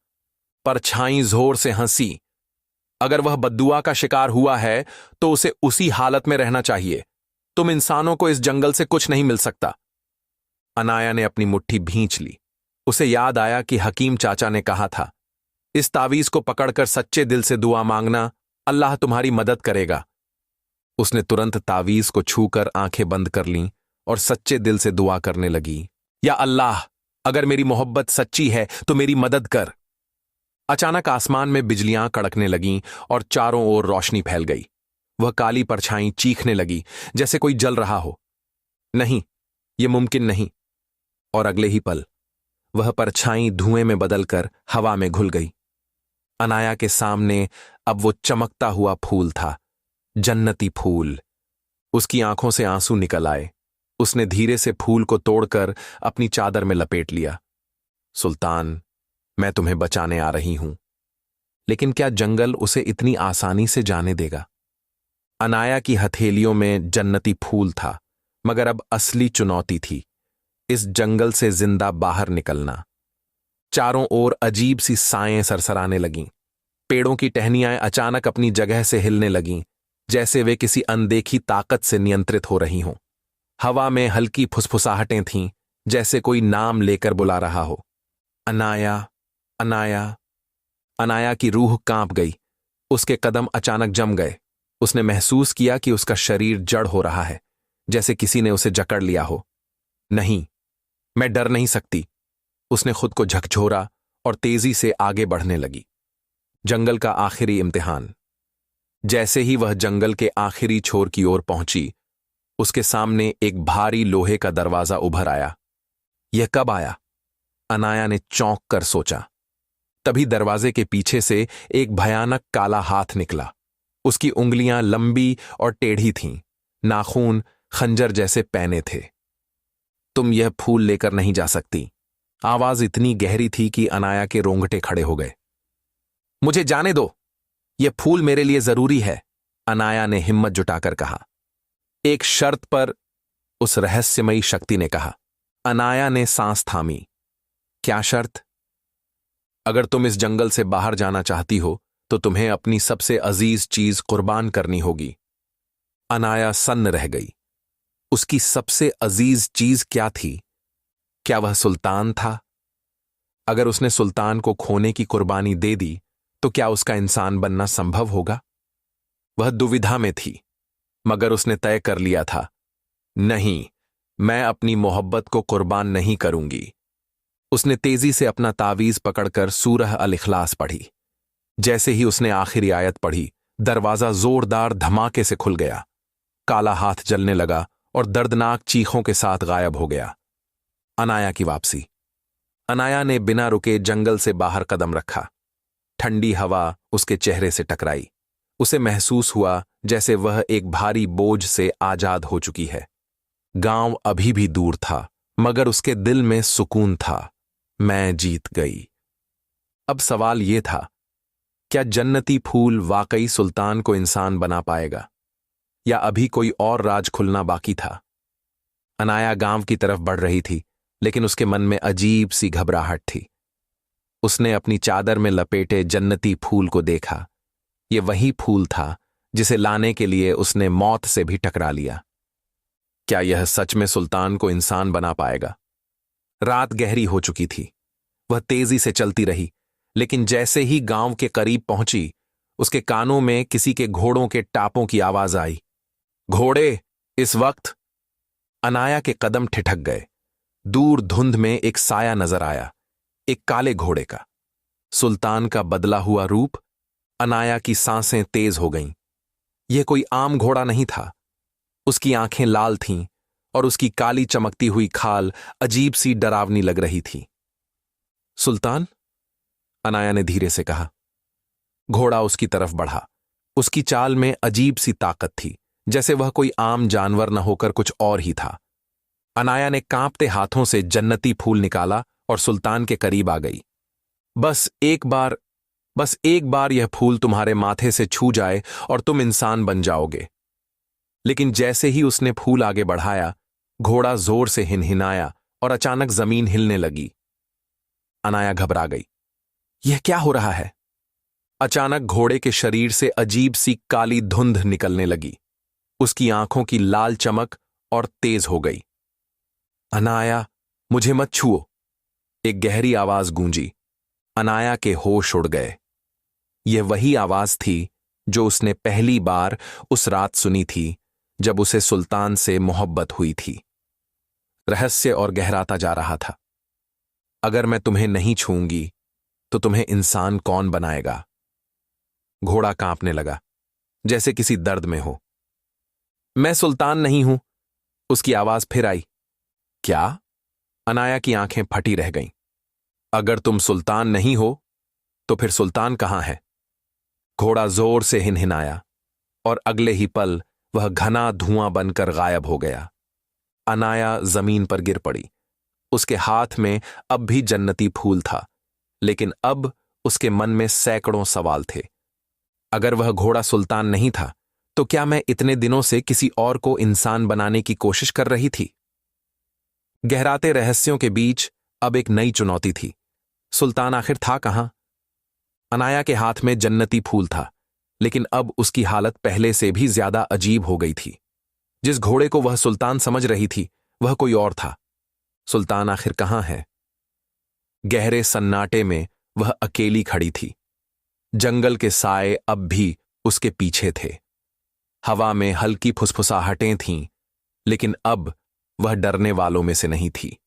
परछाई जोर से हंसी। अगर वह बद्दुआ का शिकार हुआ है तो उसे उसी हालत में रहना चाहिए। तुम इंसानों को इस जंगल से कुछ नहीं मिल सकता। अनाया ने अपनी मुट्ठी भींच ली। उसे याद आया कि हकीम चाचा ने कहा था, इस तावीज को पकड़कर सच्चे दिल से दुआ मांगना, अल्लाह तुम्हारी मदद करेगा। उसने तुरंत तावीज को छूकर आंखें बंद कर लीं और सच्चे दिल से दुआ करने लगी, या अल्लाह, अगर मेरी मोहब्बत सच्ची है तो मेरी मदद कर। अचानक आसमान में बिजलियां कड़कने लगीं और चारों ओर रोशनी फैल गई। वह काली परछाई चीखने लगी जैसे कोई जल रहा हो। नहीं, यह मुमकिन नहीं। और अगले ही पल वह परछाई धुएं में बदलकर हवा में घुल गई। अनाया के सामने अब वो चमकता हुआ फूल था, जन्नती फूल। उसकी आंखों से आंसू निकल आए। उसने धीरे से फूल को तोड़कर अपनी चादर में लपेट लिया। सुल्तान, मैं तुम्हें बचाने आ रही हूं। लेकिन क्या जंगल उसे इतनी आसानी से जाने देगा? अनाया की हथेलियों में जन्नती फूल था, मगर अब असली चुनौती थी इस जंगल से जिंदा बाहर निकलना। चारों ओर अजीब सी साएं सरसराने लगीं। पेड़ों की टहनियां अचानक अपनी जगह से हिलने लगीं, जैसे वे किसी अनदेखी ताकत से नियंत्रित हो रही हों। हवा में हल्की फुसफुसाहटें थीं, जैसे कोई नाम लेकर बुला रहा हो। अनाया, अनाया। अनाया की रूह कांप गई। उसके कदम अचानक जम गए। उसने महसूस किया कि उसका शरीर जड़ हो रहा है, जैसे किसी ने उसे जकड़ लिया हो। नहीं, मैं डर नहीं सकती। उसने खुद को झकझोरा और तेजी से आगे बढ़ने लगी। जंगल का आखिरी इम्तिहान। जैसे ही वह जंगल के आखिरी छोर की ओर पहुंची, उसके सामने एक भारी लोहे का दरवाजा उभर आया। यह कब आया? अनाया ने चौंक कर सोचा। तभी दरवाजे के पीछे से एक भयानक काला हाथ निकला। उसकी उंगलियां लंबी और टेढ़ी थीं, नाखून खंजर जैसे पैने थे। तुम यह फूल लेकर नहीं जा सकती। आवाज इतनी गहरी थी कि अनाया के रोंगटे खड़े हो गए। मुझे जाने दो, यह फूल मेरे लिए जरूरी है, अनाया ने हिम्मत जुटाकर कहा। एक शर्त पर, उस रहस्यमयी शक्ति ने कहा। अनाया ने सांस थामी। क्या शर्त? अगर तुम इस जंगल से बाहर जाना चाहती हो तो तुम्हें अपनी सबसे अजीज चीज कुर्बान करनी होगी। अनाया सन्न रह गई। उसकी सबसे अजीज चीज क्या थी? क्या वह सुल्तान था? अगर उसने सुल्तान को खोने की कुर्बानी दे दी तो क्या उसका इंसान बनना संभव होगा? वह दुविधा में थी, मगर उसने तय कर लिया था, नहीं, मैं अपनी मोहब्बत को कुर्बान नहीं करूंगी। उसने तेजी से अपना तावीज पकड़कर सूरह अल इखलास पढ़ी। जैसे ही उसने आखिरी आयत पढ़ी, दरवाजा जोरदार धमाके से खुल गया। काला हाथ जलने लगा और दर्दनाक चीखों के साथ गायब हो गया। अनाया की वापसी। अनाया ने बिना रुके जंगल से बाहर कदम रखा। ठंडी हवा उसके चेहरे से टकराई। उसे महसूस हुआ जैसे वह एक भारी बोझ से आजाद हो चुकी है। गांव अभी भी दूर था, मगर उसके दिल में सुकून था। मैं जीत गई। अब सवाल यह था, क्या जन्नती फूल वाकई सुल्तान को इंसान बना पाएगा, या अभी कोई और राज खुलना बाकी था? अनाया गांव की तरफ बढ़ रही थी, लेकिन उसके मन में अजीब सी घबराहट थी। उसने अपनी चादर में लपेटे जन्नती फूल को देखा। यह वही फूल था जिसे लाने के लिए उसने मौत से भी टकरा लिया। क्या यह सच में सुल्तान को इंसान बना पाएगा? रात गहरी हो चुकी थी। वह तेजी से चलती रही, लेकिन जैसे ही गांव के करीब पहुंची, उसके कानों में किसी के घोड़ों के टापों की आवाज आई। घोड़े! इस वक्त अनाया के कदम ठिठक गए। दूर धुंध में एक साया नजर आया, एक काले घोड़े का। सुल्तान का बदला हुआ रूप। अनाया की सांसें तेज हो गईं। यह कोई आम घोड़ा नहीं था। उसकी आंखें लाल थीं और उसकी काली चमकती हुई खाल अजीब सी डरावनी लग रही थी। सुल्तान, अनाया ने धीरे से कहा। घोड़ा उसकी तरफ बढ़ा। उसकी चाल में अजीब सी ताकत थी, जैसे वह कोई आम जानवर न होकर कुछ और ही था। अनाया ने कांपते हाथों से जन्नती फूल निकाला और सुल्तान के करीब आ गई। बस एक बार यह फूल तुम्हारे माथे से छू जाए और तुम इंसान बन जाओगे। लेकिन जैसे ही उसने फूल आगे बढ़ाया, घोड़ा जोर से हिनहिनाया और अचानक जमीन हिलने लगी। अनाया घबरा गई। यह क्या हो रहा है? अचानक घोड़े के शरीर से अजीब सी काली धुंध निकलने लगी। उसकी आंखों की लाल चमक और तेज हो गई। अनाया, मुझे मत छुओ, एक गहरी आवाज गूंजी। अनाया के होश उड़ गए। यह वही आवाज थी जो उसने पहली बार उस रात सुनी थी, जब उसे सुल्तान से मोहब्बत हुई थी। रहस्य और गहराता जा रहा था। अगर मैं तुम्हें नहीं छूंगी तो तुम्हें इंसान कौन बनाएगा? घोड़ा कांपने लगा, जैसे किसी दर्द में हो। मैं सुल्तान नहीं हूं, उसकी आवाज फिर आई। क्या? अनाया की आंखें फटी रह गईं। अगर तुम सुल्तान नहीं हो तो फिर सुल्तान कहाँ है? घोड़ा जोर से हिनहिनाया और अगले ही पल वह घना धुआं बनकर गायब हो गया। अनाया जमीन पर गिर पड़ी। उसके हाथ में अब भी जन्नती फूल था, लेकिन अब उसके मन में सैकड़ों सवाल थे। अगर वह घोड़ा सुल्तान नहीं था, तो क्या मैं इतने दिनों से किसी और को इंसान बनाने की कोशिश कर रही थी? गहराते रहस्यों के बीच अब एक नई चुनौती थी। सुल्तान आखिर था कहां? अनाया के हाथ में जन्नती फूल था, लेकिन अब उसकी हालत पहले से भी ज्यादा अजीब हो गई थी। जिस घोड़े को वह सुल्तान समझ रही थी, वह कोई और था। सुल्तान आखिर कहां है? गहरे सन्नाटे में वह अकेली खड़ी थी। जंगल के साए अब भी उसके पीछे थे। हवा में हल्की फुसफुसाहटें थीं, लेकिन अब वह डरने वालों में से नहीं थी।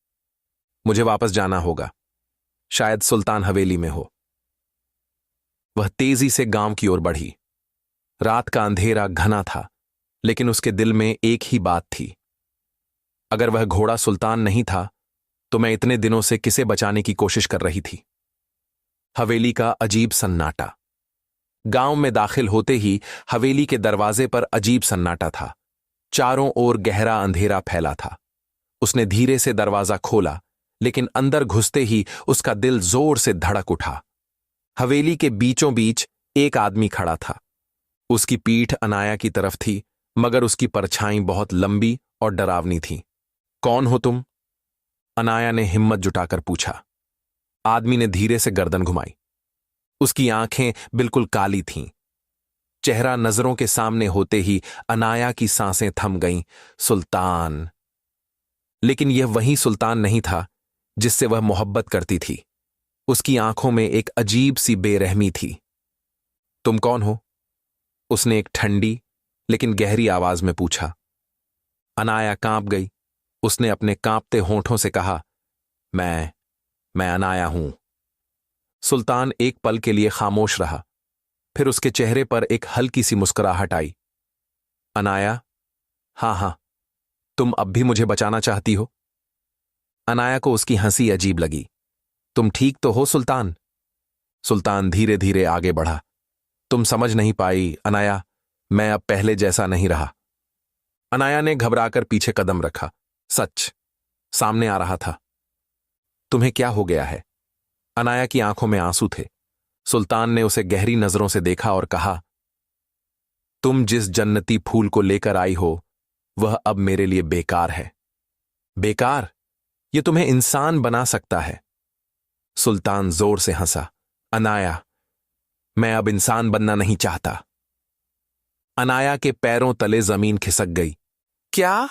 मुझे वापस जाना होगा। शायद सुल्तान हवेली में हो। वह तेजी से गांव की ओर बढ़ी। रात का अंधेरा घना था, लेकिन उसके दिल में एक ही बात थी। अगर वह घोड़ा सुल्तान नहीं था, तो मैं इतने दिनों से किसे बचाने की कोशिश कर रही थी? हवेली का अजीब सन्नाटा। गांव में दाखिल होते ही हवेली के दरवाजे पर अजीब सन्नाटा था। चारों ओर गहरा अंधेरा फैला था। उसने धीरे से दरवाजा खोला, लेकिन अंदर घुसते ही उसका दिल जोर से धड़क उठा। हवेली के बीचों बीच एक आदमी खड़ा था। उसकी पीठ अनाया की तरफ थी, मगर उसकी परछाई बहुत लंबी और डरावनी थी। कौन हो तुम? अनाया ने हिम्मत जुटाकर पूछा। आदमी ने धीरे से गर्दन घुमाई। उसकी आंखें बिल्कुल काली थीं। चेहरा नजरों के सामने होते ही अनाया की सांसें थम गईं। सुल्तान। लेकिन यह वही सुल्तान नहीं था जिससे वह मोहब्बत करती थी। उसकी आंखों में एक अजीब सी बेरहमी थी। तुम कौन हो? उसने एक ठंडी लेकिन गहरी आवाज में पूछा। अनाया कांप गई। उसने अपने कांपते होंठों से कहा, मैं अनाया हूं। सुल्तान एक पल के लिए खामोश रहा। फिर उसके चेहरे पर एक हल्की सी मुस्कुराहट आई। अनाया, हां, तुम अब भी मुझे बचाना चाहती हो? अनाया को उसकी हंसी अजीब लगी। तुम ठीक तो हो सुल्तान? सुल्तान धीरे धीरे आगे बढ़ा। तुम समझ नहीं पाई अनाया, मैं अब पहले जैसा नहीं रहा। अनाया ने घबराकर पीछे कदम रखा। सच सामने आ रहा था। तुम्हें क्या हो गया है? अनाया की आंखों में आंसू थे। सुल्तान ने उसे गहरी नजरों से देखा और कहा, तुम जिस जन्नती फूल को लेकर आई हो, वह अब मेरे लिए बेकार है। बेकार? यह तुम्हें इंसान बना सकता है। सुल्तान जोर से हंसा। अनाया, मैं अब इंसान बनना नहीं चाहता। अनाया के पैरों तले जमीन खिसक गई। क्या?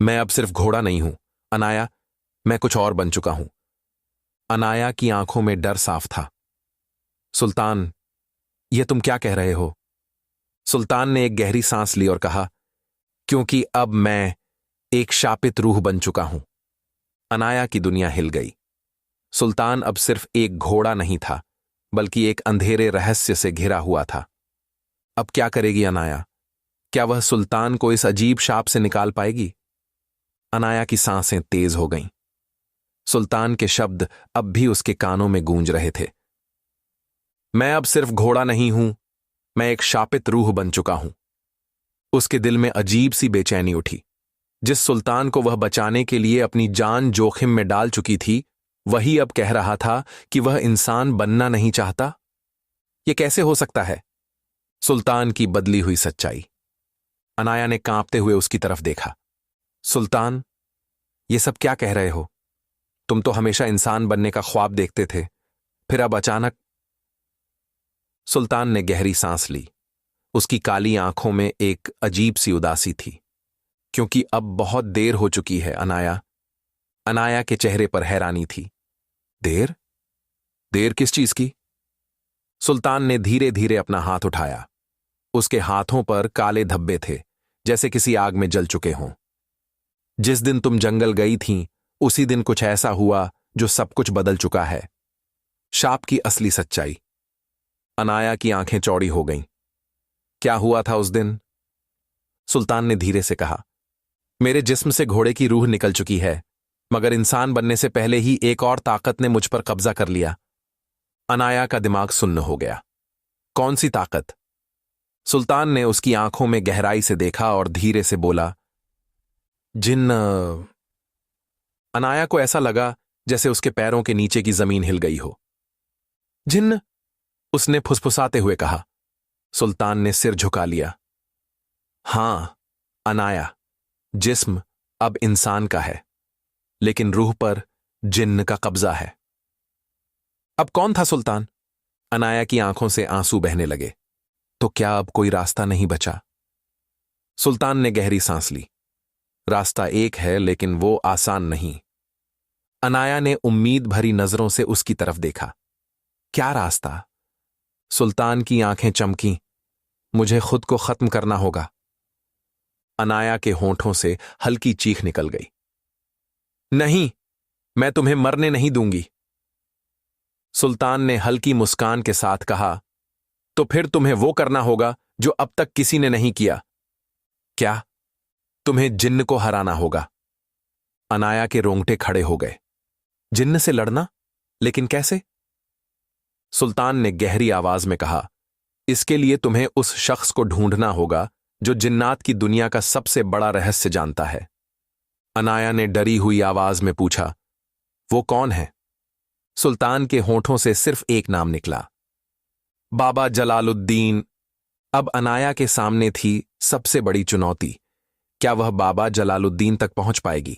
मैं अब सिर्फ घोड़ा नहीं हूं अनाया, मैं कुछ और बन चुका हूं। अनाया की आंखों में डर साफ था। सुल्तान, यह तुम क्या कह रहे हो? सुल्तान ने एक गहरी सांस ली और कहा, क्योंकि अब मैं एक शापित रूह बन चुका हूं। अनाया की दुनिया हिल गई। सुल्तान अब सिर्फ एक घोड़ा नहीं था, बल्कि एक अंधेरे रहस्य से घिरा हुआ था। अब क्या करेगी अनाया? क्या वह सुल्तान को इस अजीब शाप से निकाल पाएगी? अनाया की सांसें तेज हो गईं। सुल्तान के शब्द अब भी उसके कानों में गूंज रहे थे। मैं अब सिर्फ घोड़ा नहीं हूं, मैं एक शापित रूह बन चुका हूं। उसके दिल में अजीब सी बेचैनी उठी। जिस सुल्तान को वह बचाने के लिए अपनी जान जोखिम में डाल चुकी थी, वही अब कह रहा था कि वह इंसान बनना नहीं चाहता। यह कैसे हो सकता है? सुल्तान की बदली हुई सच्चाई। अनाया ने कांपते हुए उसकी तरफ देखा। सुल्तान, ये सब क्या कह रहे हो? तुम तो हमेशा इंसान बनने का ख्वाब देखते थे, फिर अब अचानक। सुल्तान ने गहरी सांस ली। उसकी काली आंखों में एक अजीब सी उदासी थी। क्योंकि अब बहुत देर हो चुकी है अनाया। अनाया के चेहरे पर हैरानी थी। देर? देर किस चीज की? सुल्तान ने धीरे धीरे अपना हाथ उठाया। उसके हाथों पर काले धब्बे थे, जैसे किसी आग में जल चुके हों। जिस दिन तुम जंगल गई थीं, उसी दिन कुछ ऐसा हुआ जो सब कुछ बदल चुका है। शाप की असली सच्चाई। अनाया की आंखें चौड़ी हो गईं। क्या हुआ था उस दिन? सुल्तान ने धीरे से कहा, मेरे जिस्म से घोड़े की रूह निकल चुकी है, मगर इंसान बनने से पहले ही एक और ताकत ने मुझ पर कब्जा कर लिया। अनाया का दिमाग सुन्न हो गया। कौन सी ताकत? सुल्तान ने उसकी आंखों में गहराई से देखा और धीरे से बोला, जिन्न। अनाया को ऐसा लगा जैसे उसके पैरों के नीचे की जमीन हिल गई हो। जिन्न, उसने फुसफुसाते हुए कहा। सुल्तान ने सिर झुका लिया। हां अनाया, जिस्म अब इंसान का है, लेकिन रूह पर जिन्न का कब्जा है। अब कौन था सुल्तान? अनाया की आंखों से आंसू बहने लगे। तो क्या अब कोई रास्ता नहीं बचा? सुल्तान ने गहरी सांस ली। रास्ता एक है, लेकिन वो आसान नहीं। अनाया ने उम्मीद भरी नजरों से उसकी तरफ देखा। क्या रास्ता? सुल्तान की आंखें चमकीं। मुझे खुद को खत्म करना होगा। अनाया के होंठों से हल्की चीख निकल गई। नहीं, मैं तुम्हें मरने नहीं दूंगी। सुल्तान ने हल्की मुस्कान के साथ कहा, तो फिर तुम्हें वो करना होगा जो अब तक किसी ने नहीं किया। क्या? तुम्हें जिन्न को हराना होगा। अनाया के रोंगटे खड़े हो गए। जिन्न से लड़ना? लेकिन कैसे? सुल्तान ने गहरी आवाज में कहा, इसके लिए तुम्हें उस शख्स को ढूंढना होगा जो जिन्नात की दुनिया का सबसे बड़ा रहस्य जानता है। अनाया ने डरी हुई आवाज में पूछा, वो कौन है? सुल्तान के होंठों से सिर्फ एक नाम निकला, बाबा जलालुद्दीन। अब अनाया के सामने थी सबसे बड़ी चुनौती। क्या वह बाबा जलालुद्दीन तक पहुंच पाएगी?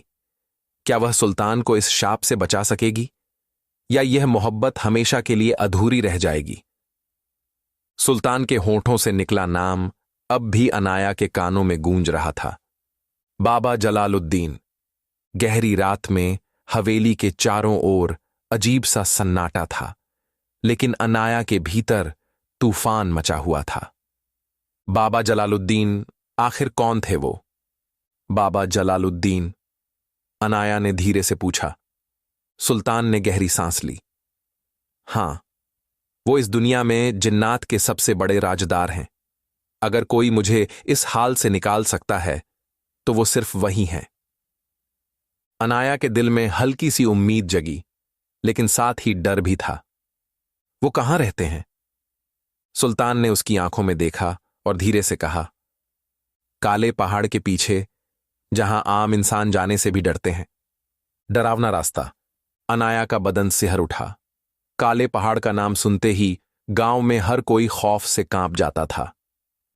क्या वह सुल्तान को इस शाप से बचा सकेगी, या यह मोहब्बत हमेशा के लिए अधूरी रह जाएगी? सुल्तान के होंठों से निकला नाम अब भी अनाया के कानों में गूंज रहा था, बाबा जलालुद्दीन। गहरी रात में हवेली के चारों ओर अजीब सा सन्नाटा था, लेकिन अनाया के भीतर तूफान मचा हुआ था। बाबा जलालुद्दीन, आखिर कौन थे वो? बाबा जलालुद्दीन, अनाया ने धीरे से पूछा। सुल्तान ने गहरी सांस ली। हां, वो इस दुनिया में जिन्नात के सबसे बड़े राजदार हैं। अगर कोई मुझे इस हाल से निकाल सकता है तो वो सिर्फ वही है। अनाया के दिल में हल्की सी उम्मीद जगी, लेकिन साथ ही डर भी था। वो कहां रहते हैं? सुल्तान ने उसकी आंखों में देखा और धीरे से कहा, काले पहाड़ के पीछे, जहां आम इंसान जाने से भी डरते हैं। डरावना रास्ता। अनाया का बदन सिहर उठा। काले पहाड़ का नाम सुनते ही गांव में हर कोई खौफ से कांप जाता था।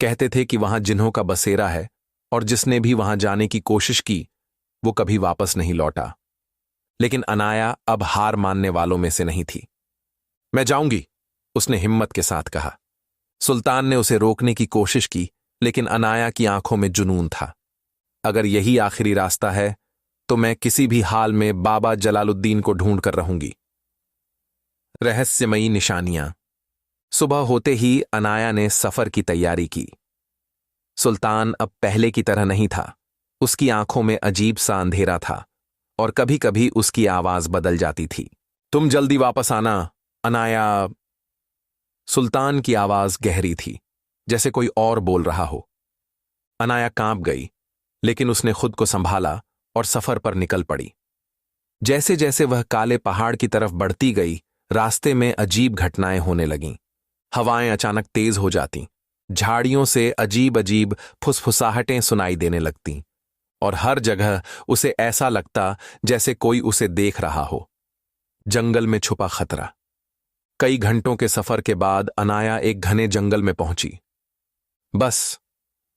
कहते थे कि वहां जिन्हों का बसेरा है, और जिसने भी वहां जाने की कोशिश की वो कभी वापस नहीं लौटा। लेकिन अनाया अब हार मानने वालों में से नहीं थी। मैं जाऊंगी, उसने हिम्मत के साथ कहा। सुल्तान ने उसे रोकने की कोशिश की, लेकिन अनाया की आंखों में जुनून था। अगर यही आखिरी रास्ता है तो मैं किसी भी हाल में बाबा जलालुद्दीन को ढूंढ कर रहूंगी। रहस्यमयी निशानियां। सुबह होते ही अनाया ने सफर की तैयारी की। सुल्तान अब पहले की तरह नहीं था। उसकी आंखों में अजीब सा अंधेरा था, और कभी कभी उसकी आवाज बदल जाती थी। तुम जल्दी वापस आना, अनाया। सुल्तान की आवाज गहरी थी, जैसे कोई और बोल रहा हो। अनाया कांप गई, लेकिन उसने खुद को संभाला और सफर पर निकल पड़ी। जैसे जैसे वह काले पहाड़ की तरफ बढ़ती गई, रास्ते में अजीब घटनाएं होने लगीं। हवाएं अचानक तेज हो जातीं, झाड़ियों से अजीब अजीब फुसफुसाहटें सुनाई देने लगतीं, और हर जगह उसे ऐसा लगता जैसे कोई उसे देख रहा हो। जंगल में छुपा खतरा। कई घंटों के सफर के बाद अनाया एक घने जंगल में पहुंची। बस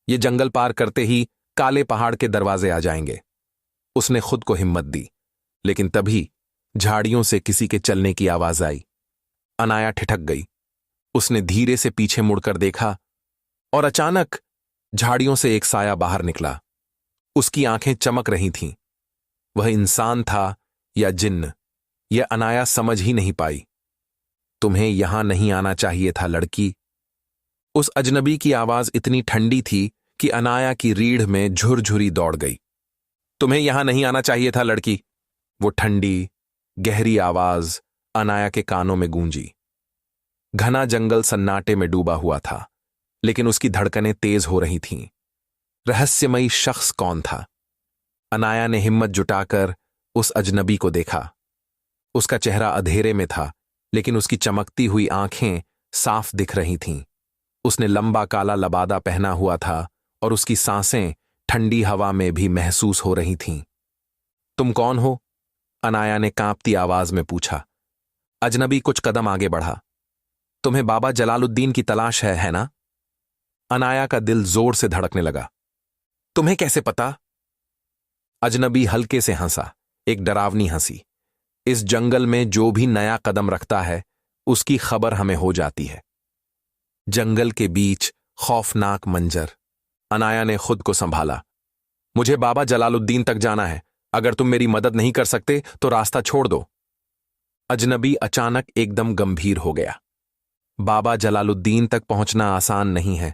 ये जंगल पार करते ही काले पहाड़ के दरवाजे आ जाएंगे, उसने खुद को हिम्मत दी। लेकिन तभी झाड़ियों से किसी के चलने की आवाज आई। अनाया ठिठक गई। उसने धीरे से पीछे मुड़कर देखा, और अचानक झाड़ियों से एक साया बाहर निकला। उसकी आंखें चमक रही थीं। वह इंसान था या जिन्न, यह अनाया समझ ही नहीं पाई। तुम्हें यहां नहीं आना चाहिए था, लड़की। उस अजनबी की आवाज इतनी ठंडी थी कि अनाया की रीढ़ में झुरझुरी दौड़ गई। तुम्हें यहां नहीं आना चाहिए था, लड़की। वो ठंडी गहरी आवाज अनाया के कानों में गूंजी। घना जंगल सन्नाटे में डूबा हुआ था, लेकिन उसकी धड़कनें तेज हो रही थीं। रहस्यमयी शख्स कौन था? अनाया ने हिम्मत जुटाकर उस अजनबी को देखा। उसका चेहरा अंधेरे में था, लेकिन उसकी चमकती हुई आंखें साफ दिख रही थीं। उसने लंबा काला लबादा पहना हुआ था और उसकी सांसें ठंडी हवा में भी महसूस हो रही थीं। तुम कौन हो? अनाया ने कांपती आवाज में पूछा। अजनबी कुछ कदम आगे बढ़ा। तुम्हें बाबा जलालुद्दीन की तलाश है ना? अनाया का दिल जोर से धड़कने लगा। तुम्हें कैसे पता? अजनबी हल्के से हंसा, एक डरावनी हंसी। इस जंगल में जो भी नया कदम रखता है उसकी खबर हमें हो जाती है। जंगल के बीच खौफनाक मंजर। अनाया ने खुद को संभाला। मुझे बाबा जलालुद्दीन तक जाना है। अगर तुम मेरी मदद नहीं कर सकते तो रास्ता छोड़ दो। अजनबी अचानक एकदम गंभीर हो गया। बाबा जलालुद्दीन तक पहुंचना आसान नहीं है।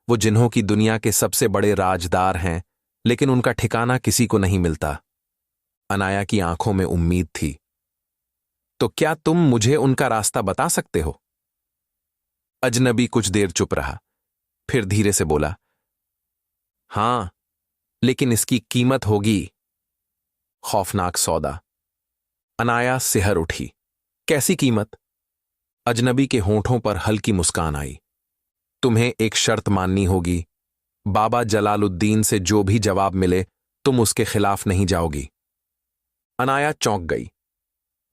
वो जिन्हों की दुनिया के सबसे बड़े राजदार हैं, लेकिन उनका ठिकाना किसी को नहीं मिलता। अनाया की आंखों में उम्मीद थी। तो क्या तुम मुझे उनका रास्ता बता सकते हो? अजनबी कुछ देर चुप रहा, फिर धीरे से बोला, हां, लेकिन इसकी कीमत होगी। खौफनाक सौदा। अनाया सिहर उठी। कैसी कीमत? अजनबी के होंठों पर हल्की मुस्कान आई। तुम्हें एक शर्त माननी होगी। बाबा जलालुद्दीन से जो भी जवाब मिले तुम उसके खिलाफ नहीं जाओगी। अनाया चौंक गई।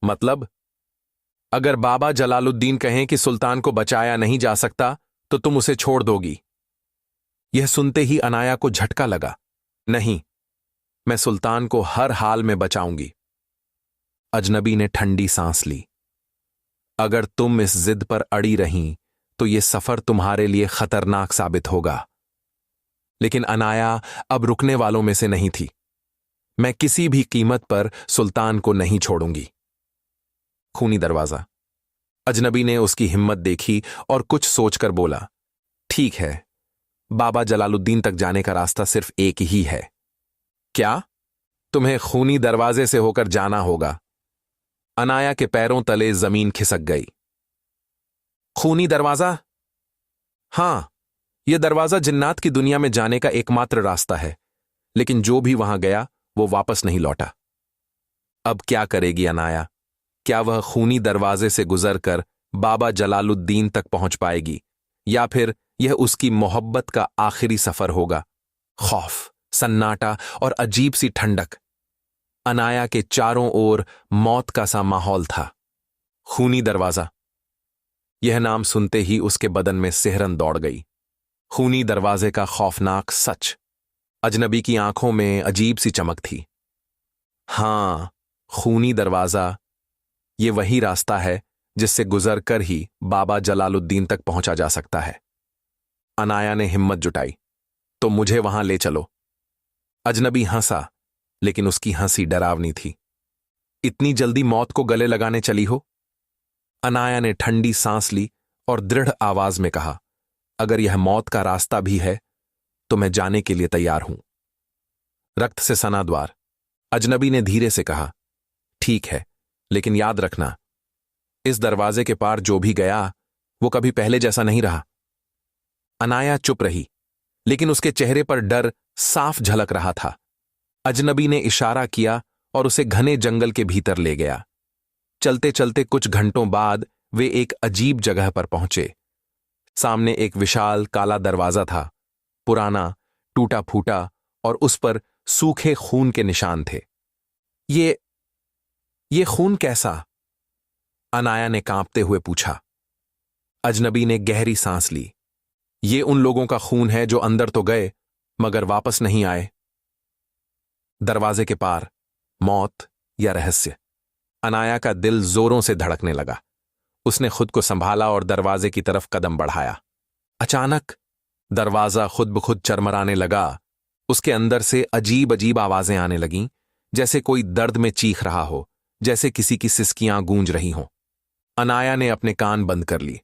मतलब? अगर बाबा जलालुद्दीन कहें कि सुल्तान को बचाया नहीं जा सकता तो तुम उसे छोड़ दोगी? यह सुनते ही अनाया को झटका लगा। नहीं, मैं सुल्तान को हर हाल में बचाऊंगी। अजनबी ने ठंडी सांस ली। अगर तुम इस जिद पर अड़ी रहीं तो यह सफर तुम्हारे लिए खतरनाक साबित होगा। लेकिन अनाया अब रुकने वालों में से नहीं थी। मैं किसी भी कीमत पर सुल्तान को नहीं छोड़ूंगी। खूनी दरवाजा। अजनबी ने उसकी हिम्मत देखी और कुछ सोचकर बोला, ठीक है, बाबा जलालुद्दीन तक जाने का रास्ता सिर्फ एक ही है। क्या? तुम्हें खूनी दरवाजे से होकर जाना होगा। अनाया के पैरों तले जमीन खिसक गई। खूनी दरवाजा? हां, यह दरवाजा जिन्नात की दुनिया में जाने का एकमात्र रास्ता है, लेकिन जो भी वहां गया वो वापस नहीं लौटा। अब क्या करेगी अनाया? क्या वह खूनी दरवाजे से गुजरकर बाबा जलालुद्दीन तक पहुंच पाएगी, या फिर यह उसकी मोहब्बत का आखिरी सफर होगा? खौफ, सन्नाटा और अजीब सी ठंडक। अनाया के चारों ओर मौत का सा माहौल था। खूनी दरवाजा। यह नाम सुनते ही उसके बदन में सिहरन दौड़ गई। खूनी दरवाजे का खौफनाक सच। अजनबी की आंखों में अजीब सी चमक थी। हां, खूनी दरवाजा, ये वही रास्ता है जिससे गुजर कर ही बाबा जलालुद्दीन तक पहुंचा जा सकता है। अनाया ने हिम्मत जुटाई। तो मुझे वहां ले चलो। अजनबी हंसा, लेकिन उसकी हंसी डरावनी थी। इतनी जल्दी मौत को गले लगाने चली हो? अनाया ने ठंडी सांस ली और दृढ़ आवाज में कहा, अगर यह मौत का रास्ता भी है तो मैं जाने के लिए तैयार हूं। रक्त से सना द्वार। अजनबी ने धीरे से कहा, ठीक है, लेकिन याद रखना, इस दरवाजे के पार जो भी गया वो कभी पहले जैसा नहीं रहा। अनाया चुप रही, लेकिन उसके चेहरे पर डर साफ झलक रहा था। अजनबी ने इशारा किया और उसे घने जंगल के भीतर ले गया। चलते चलते कुछ घंटों बाद वे एक अजीब जगह पर पहुंचे। सामने एक विशाल काला दरवाजा था, पुराना, टूटा फूटा, और उस पर सूखे खून के निशान थे। ये खून कैसा? अनाया ने कांपते हुए पूछा। अजनबी ने गहरी सांस ली। ये उन लोगों का खून है जो अंदर तो गए मगर वापस नहीं आए। दरवाजे के पार मौत या रहस्य। अनाया का दिल जोरों से धड़कने लगा। उसने खुद को संभाला और दरवाजे की तरफ कदम बढ़ाया। अचानक दरवाजा खुद ब खुद चरमराने लगा। उसके अंदर से अजीब अजीब आवाजें आने लगीं, जैसे कोई दर्द में चीख रहा हो, जैसे किसी की सिसकियां गूंज रही हों। अनाया ने अपने कान बंद कर ली।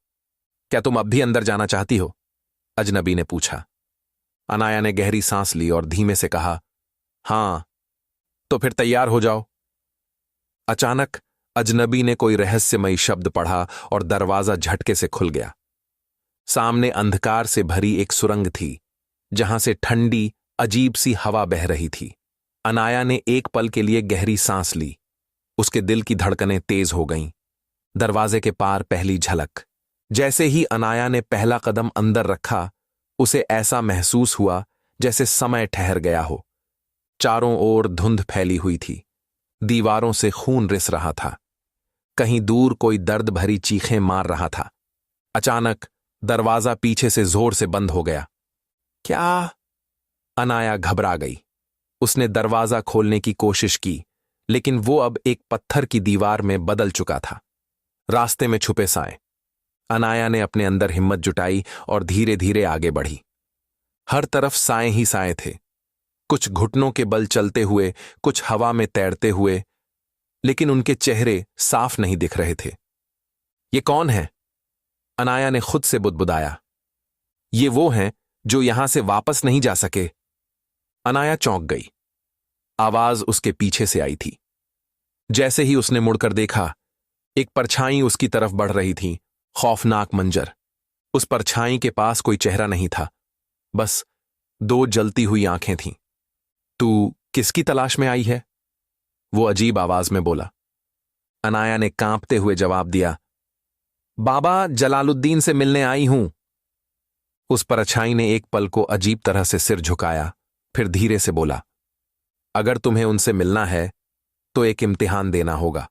क्या तुम अब भी अंदर जाना चाहती हो? अजनबी ने पूछा। अनाया ने गहरी सांस ली और धीमे से कहा, हां, तो फिर तैयार हो जाओ। अचानक अजनबी ने कोई रहस्यमयी शब्द पढ़ा और दरवाजा झटके से खुल गया। सामने अंधकार से भरी एक सुरंग थी, जहां से ठंडी अजीब सी हवा बह रही थी। अनाया ने एक पल के लिए गहरी सांस ली। उसके दिल की धड़कनें तेज हो गईं। दरवाजे के पार पहली झलक। जैसे ही अनाया ने पहला कदम अंदर रखा, उसे ऐसा महसूस हुआ जैसे समय ठहर गया हो। चारों ओर धुंध फैली हुई थी, दीवारों से खून रिस रहा था, कहीं दूर कोई दर्द भरी चीखें मार रहा था। अचानक दरवाजा पीछे से जोर से बंद हो गया। क्या? अनाया घबरा गई। उसने दरवाजा खोलने की कोशिश की, लेकिन वो अब एक पत्थर की दीवार में बदल चुका था। रास्ते में छुपे साए। अनाया ने अपने अंदर हिम्मत जुटाई और धीरे धीरे आगे बढ़ी। हर तरफ साए ही साए थे, कुछ घुटनों के बल चलते हुए, कुछ हवा में तैरते हुए, लेकिन उनके चेहरे साफ नहीं दिख रहे थे। ये कौन है? अनाया ने खुद से बुदबुदाया। ये वो हैं जो यहां से वापस नहीं जा सके। अनाया चौंक गई। आवाज उसके पीछे से आई थी। जैसे ही उसने मुड़कर देखा, एक परछाई उसकी तरफ बढ़ रही थी। खौफनाक मंजर। उस परछाई के पास कोई चेहरा नहीं था, बस दो जलती हुई आंखें थीं। तू किसकी तलाश में आई है? वो अजीब आवाज में बोला। अनाया ने कांपते हुए जवाब दिया, बाबा जलालुद्दीन से मिलने आई हूं। उस परछाई ने एक पल को अजीब तरह से सिर झुकाया, फिर धीरे से बोला, अगर तुम्हें उनसे मिलना है तो एक इम्तिहान देना होगा।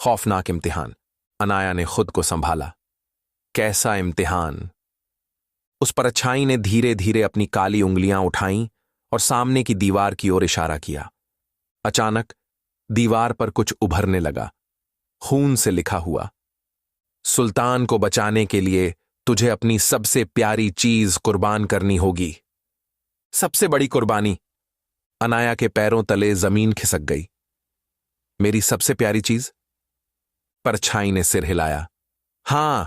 खौफनाक इम्तिहान। अनाया ने खुद को संभाला। कैसा इम्तिहान? उस परछाई ने धीरे धीरे अपनी काली उंगलियां उठाईं और सामने की दीवार की ओर इशारा किया। अचानक दीवार पर कुछ उभरने लगा, खून से लिखा हुआ, सुल्तान को बचाने के लिए तुझे अपनी सबसे प्यारी चीज कुर्बान करनी होगी। सबसे बड़ी कुर्बानी। अनाया के पैरों तले जमीन खिसक गई। मेरी सबसे प्यारी चीज? परछाई ने सिर हिलाया। हां,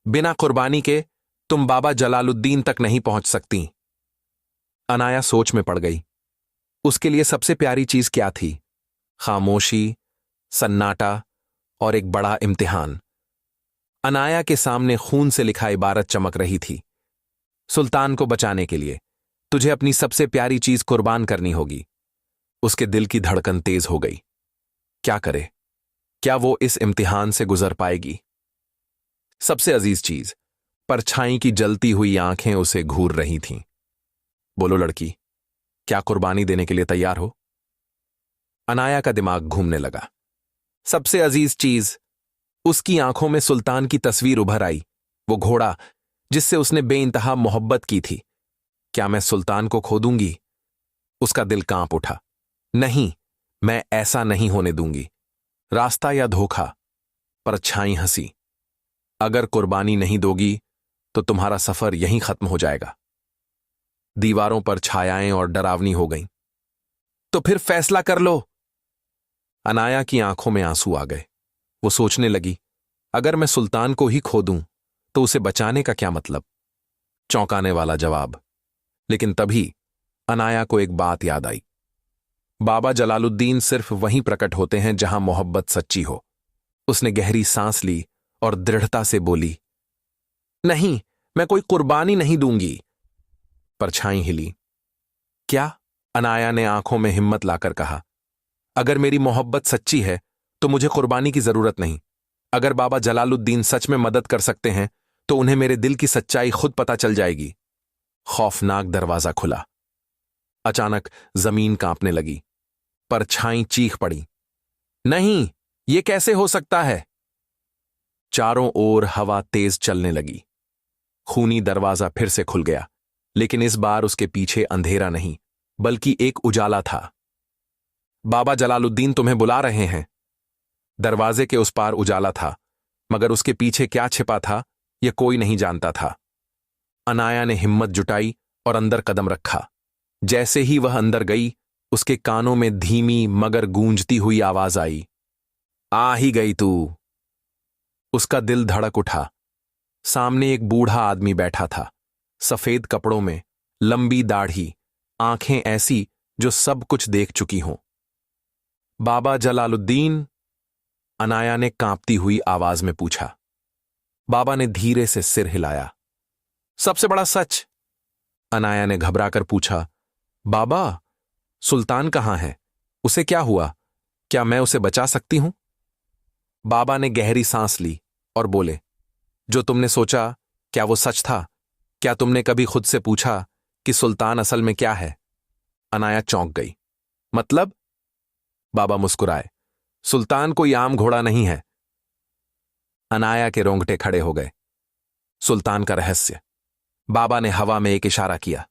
बिना कुर्बानी के तुम बाबा जलालुद्दीन तक नहीं पहुंच सकती। अनाया सोच में पड़ गई। उसके लिए सबसे प्यारी चीज क्या थी? खामोशी, सन्नाटा और एक बड़ा इम्तिहान। अनाया के सामने खून से लिखा इबारत चमक रही थी। सुल्तान को बचाने के लिए तुझे अपनी सबसे प्यारी चीज कुर्बान करनी होगी। उसके दिल की धड़कन तेज हो गई। क्या करे? क्या वो इस इम्तिहान से गुजर पाएगी? सबसे अजीज चीज। परछाई की जलती हुई आंखें उसे घूर रही थीं। बोलो लड़की, क्या कुर्बानी देने के लिए तैयार हो? अनाया का दिमाग घूमने लगा। सबसे अजीज चीज। उसकी आंखों में सुल्तान की तस्वीर उभर आई, वो घोड़ा जिससे उसने बेइंतहा मोहब्बत की थी। क्या मैं सुल्तान को खो दूंगी? उसका दिल कांप उठा। नहीं, मैं ऐसा नहीं होने दूंगी। रास्ता या धोखा? परछाई हंसी। अगर कुर्बानी नहीं दोगी तो तुम्हारा सफर यहीं खत्म हो जाएगा। दीवारों पर छायाएं और डरावनी हो गईं। तो फिर फैसला कर लो। अनाया की आंखों में आंसू आ गए। वो सोचने लगी, अगर मैं सुल्तान को ही खो दूं तो उसे बचाने का क्या मतलब? चौंकाने वाला जवाब। लेकिन तभी अनाया को एक बात याद आई। बाबा जलालुद्दीन सिर्फ वहीं प्रकट होते हैं जहां मोहब्बत सच्ची हो। उसने गहरी सांस ली और दृढ़ता से बोली, नहीं, मैं कोई कुर्बानी नहीं दूंगी। परछाई हिली। क्या? अनाया ने आंखों में हिम्मत लाकर कहा, अगर मेरी मोहब्बत सच्ची है तो मुझे कुर्बानी की जरूरत नहीं। अगर बाबा जलालुद्दीन सच में मदद कर सकते हैं तो उन्हें मेरे दिल की सच्चाई खुद पता चल जाएगी। खौफनाक दरवाजा खुला। अचानक जमीन कांपने लगी। परछाई चीख पड़ी, नहीं, ये कैसे हो सकता है? चारों ओर हवा तेज चलने लगी। खूनी दरवाजा फिर से खुल गया, लेकिन इस बार उसके पीछे अंधेरा नहीं, बल्कि एक उजाला था। बाबा जलालुद्दीन तुम्हें बुला रहे हैं। दरवाजे के उस पार उजाला था, मगर उसके पीछे क्या छिपा था यह कोई नहीं जानता था। अनाया ने हिम्मत जुटाई और अंदर कदम रखा। जैसे ही वह अंदर गई, उसके कानों में धीमी मगर गूंजती हुई आवाज आई, आ ही गई तू। उसका दिल धड़क उठा। सामने एक बूढ़ा आदमी बैठा था, सफेद कपड़ों में, लंबी दाढ़ी, आंखें ऐसी जो सब कुछ देख चुकी हों। बाबा जलालुद्दीन? अनाया ने कांपती हुई आवाज में पूछा। बाबा ने धीरे से सिर हिलाया। सबसे बड़ा सच? अनाया ने घबराकर पूछा। बाबा, सुल्तान कहां है? उसे क्या हुआ? क्या मैं उसे बचा सकती हूं? बाबा ने गहरी सांस ली और बोले, जो तुमने सोचा, क्या वो सच था? क्या तुमने कभी खुद से पूछा कि सुल्तान असल में क्या है? अनाया चौंक गई। मतलब? बाबा मुस्कुराए। सुल्तान कोई आम घोड़ा नहीं है। अनाया के रोंगटे खड़े हो गए। सुल्तान का रहस्य। बाबा ने हवा में एक इशारा किया।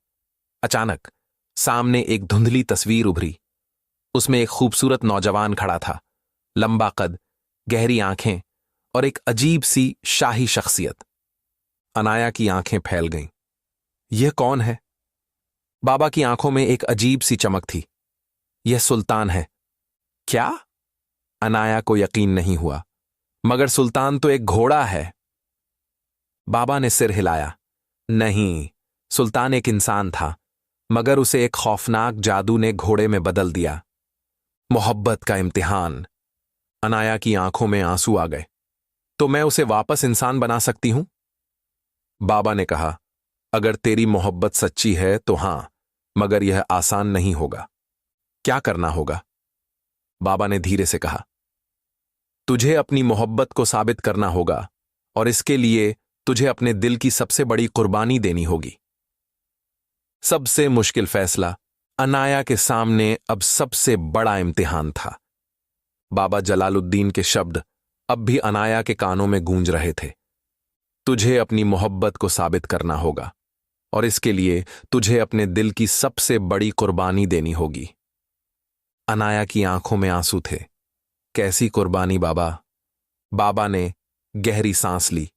अचानक सामने एक धुंधली तस्वीर उभरी। उसमें एक खूबसूरत नौजवान खड़ा था, लंबा कद, गहरी आंखें और एक अजीब सी शाही शख्सियत। अनाया की आंखें फैल गईं। यह कौन है? बाबा की आंखों में एक अजीब सी चमक थी। यह सुल्तान है। क्या? अनाया को यकीन नहीं हुआ। मगर सुल्तान तो एक घोड़ा है। बाबा ने सिर हिलाया। नहीं, सुल्तान एक इंसान था, मगर उसे एक खौफनाक जादू ने घोड़े में बदल दिया। मोहब्बत का इम्तिहान। अनाया की आंखों में आंसू आ गए। तो मैं उसे वापस इंसान बना सकती हूं? बाबा ने कहा, अगर तेरी मोहब्बत सच्ची है तो हां, मगर यह आसान नहीं होगा। क्या करना होगा? बाबा ने धीरे से कहा, तुझे अपनी मोहब्बत को साबित करना होगा, और इसके लिए तुझे अपने दिल की सबसे बड़ी कुर्बानी देनी होगी। सबसे मुश्किल फैसला। अनाया के सामने अब सबसे बड़ा इम्तिहान था। बाबा जलालुद्दीन के शब्द अब भी अनाया के कानों में गूंज रहे थे। तुझे अपनी मोहब्बत को साबित करना होगा, और इसके लिए तुझे अपने दिल की सबसे बड़ी कुर्बानी देनी होगी। अनाया की आंखों में आंसू थे। कैसी कुर्बानी बाबा? बाबा ने गहरी सांस ली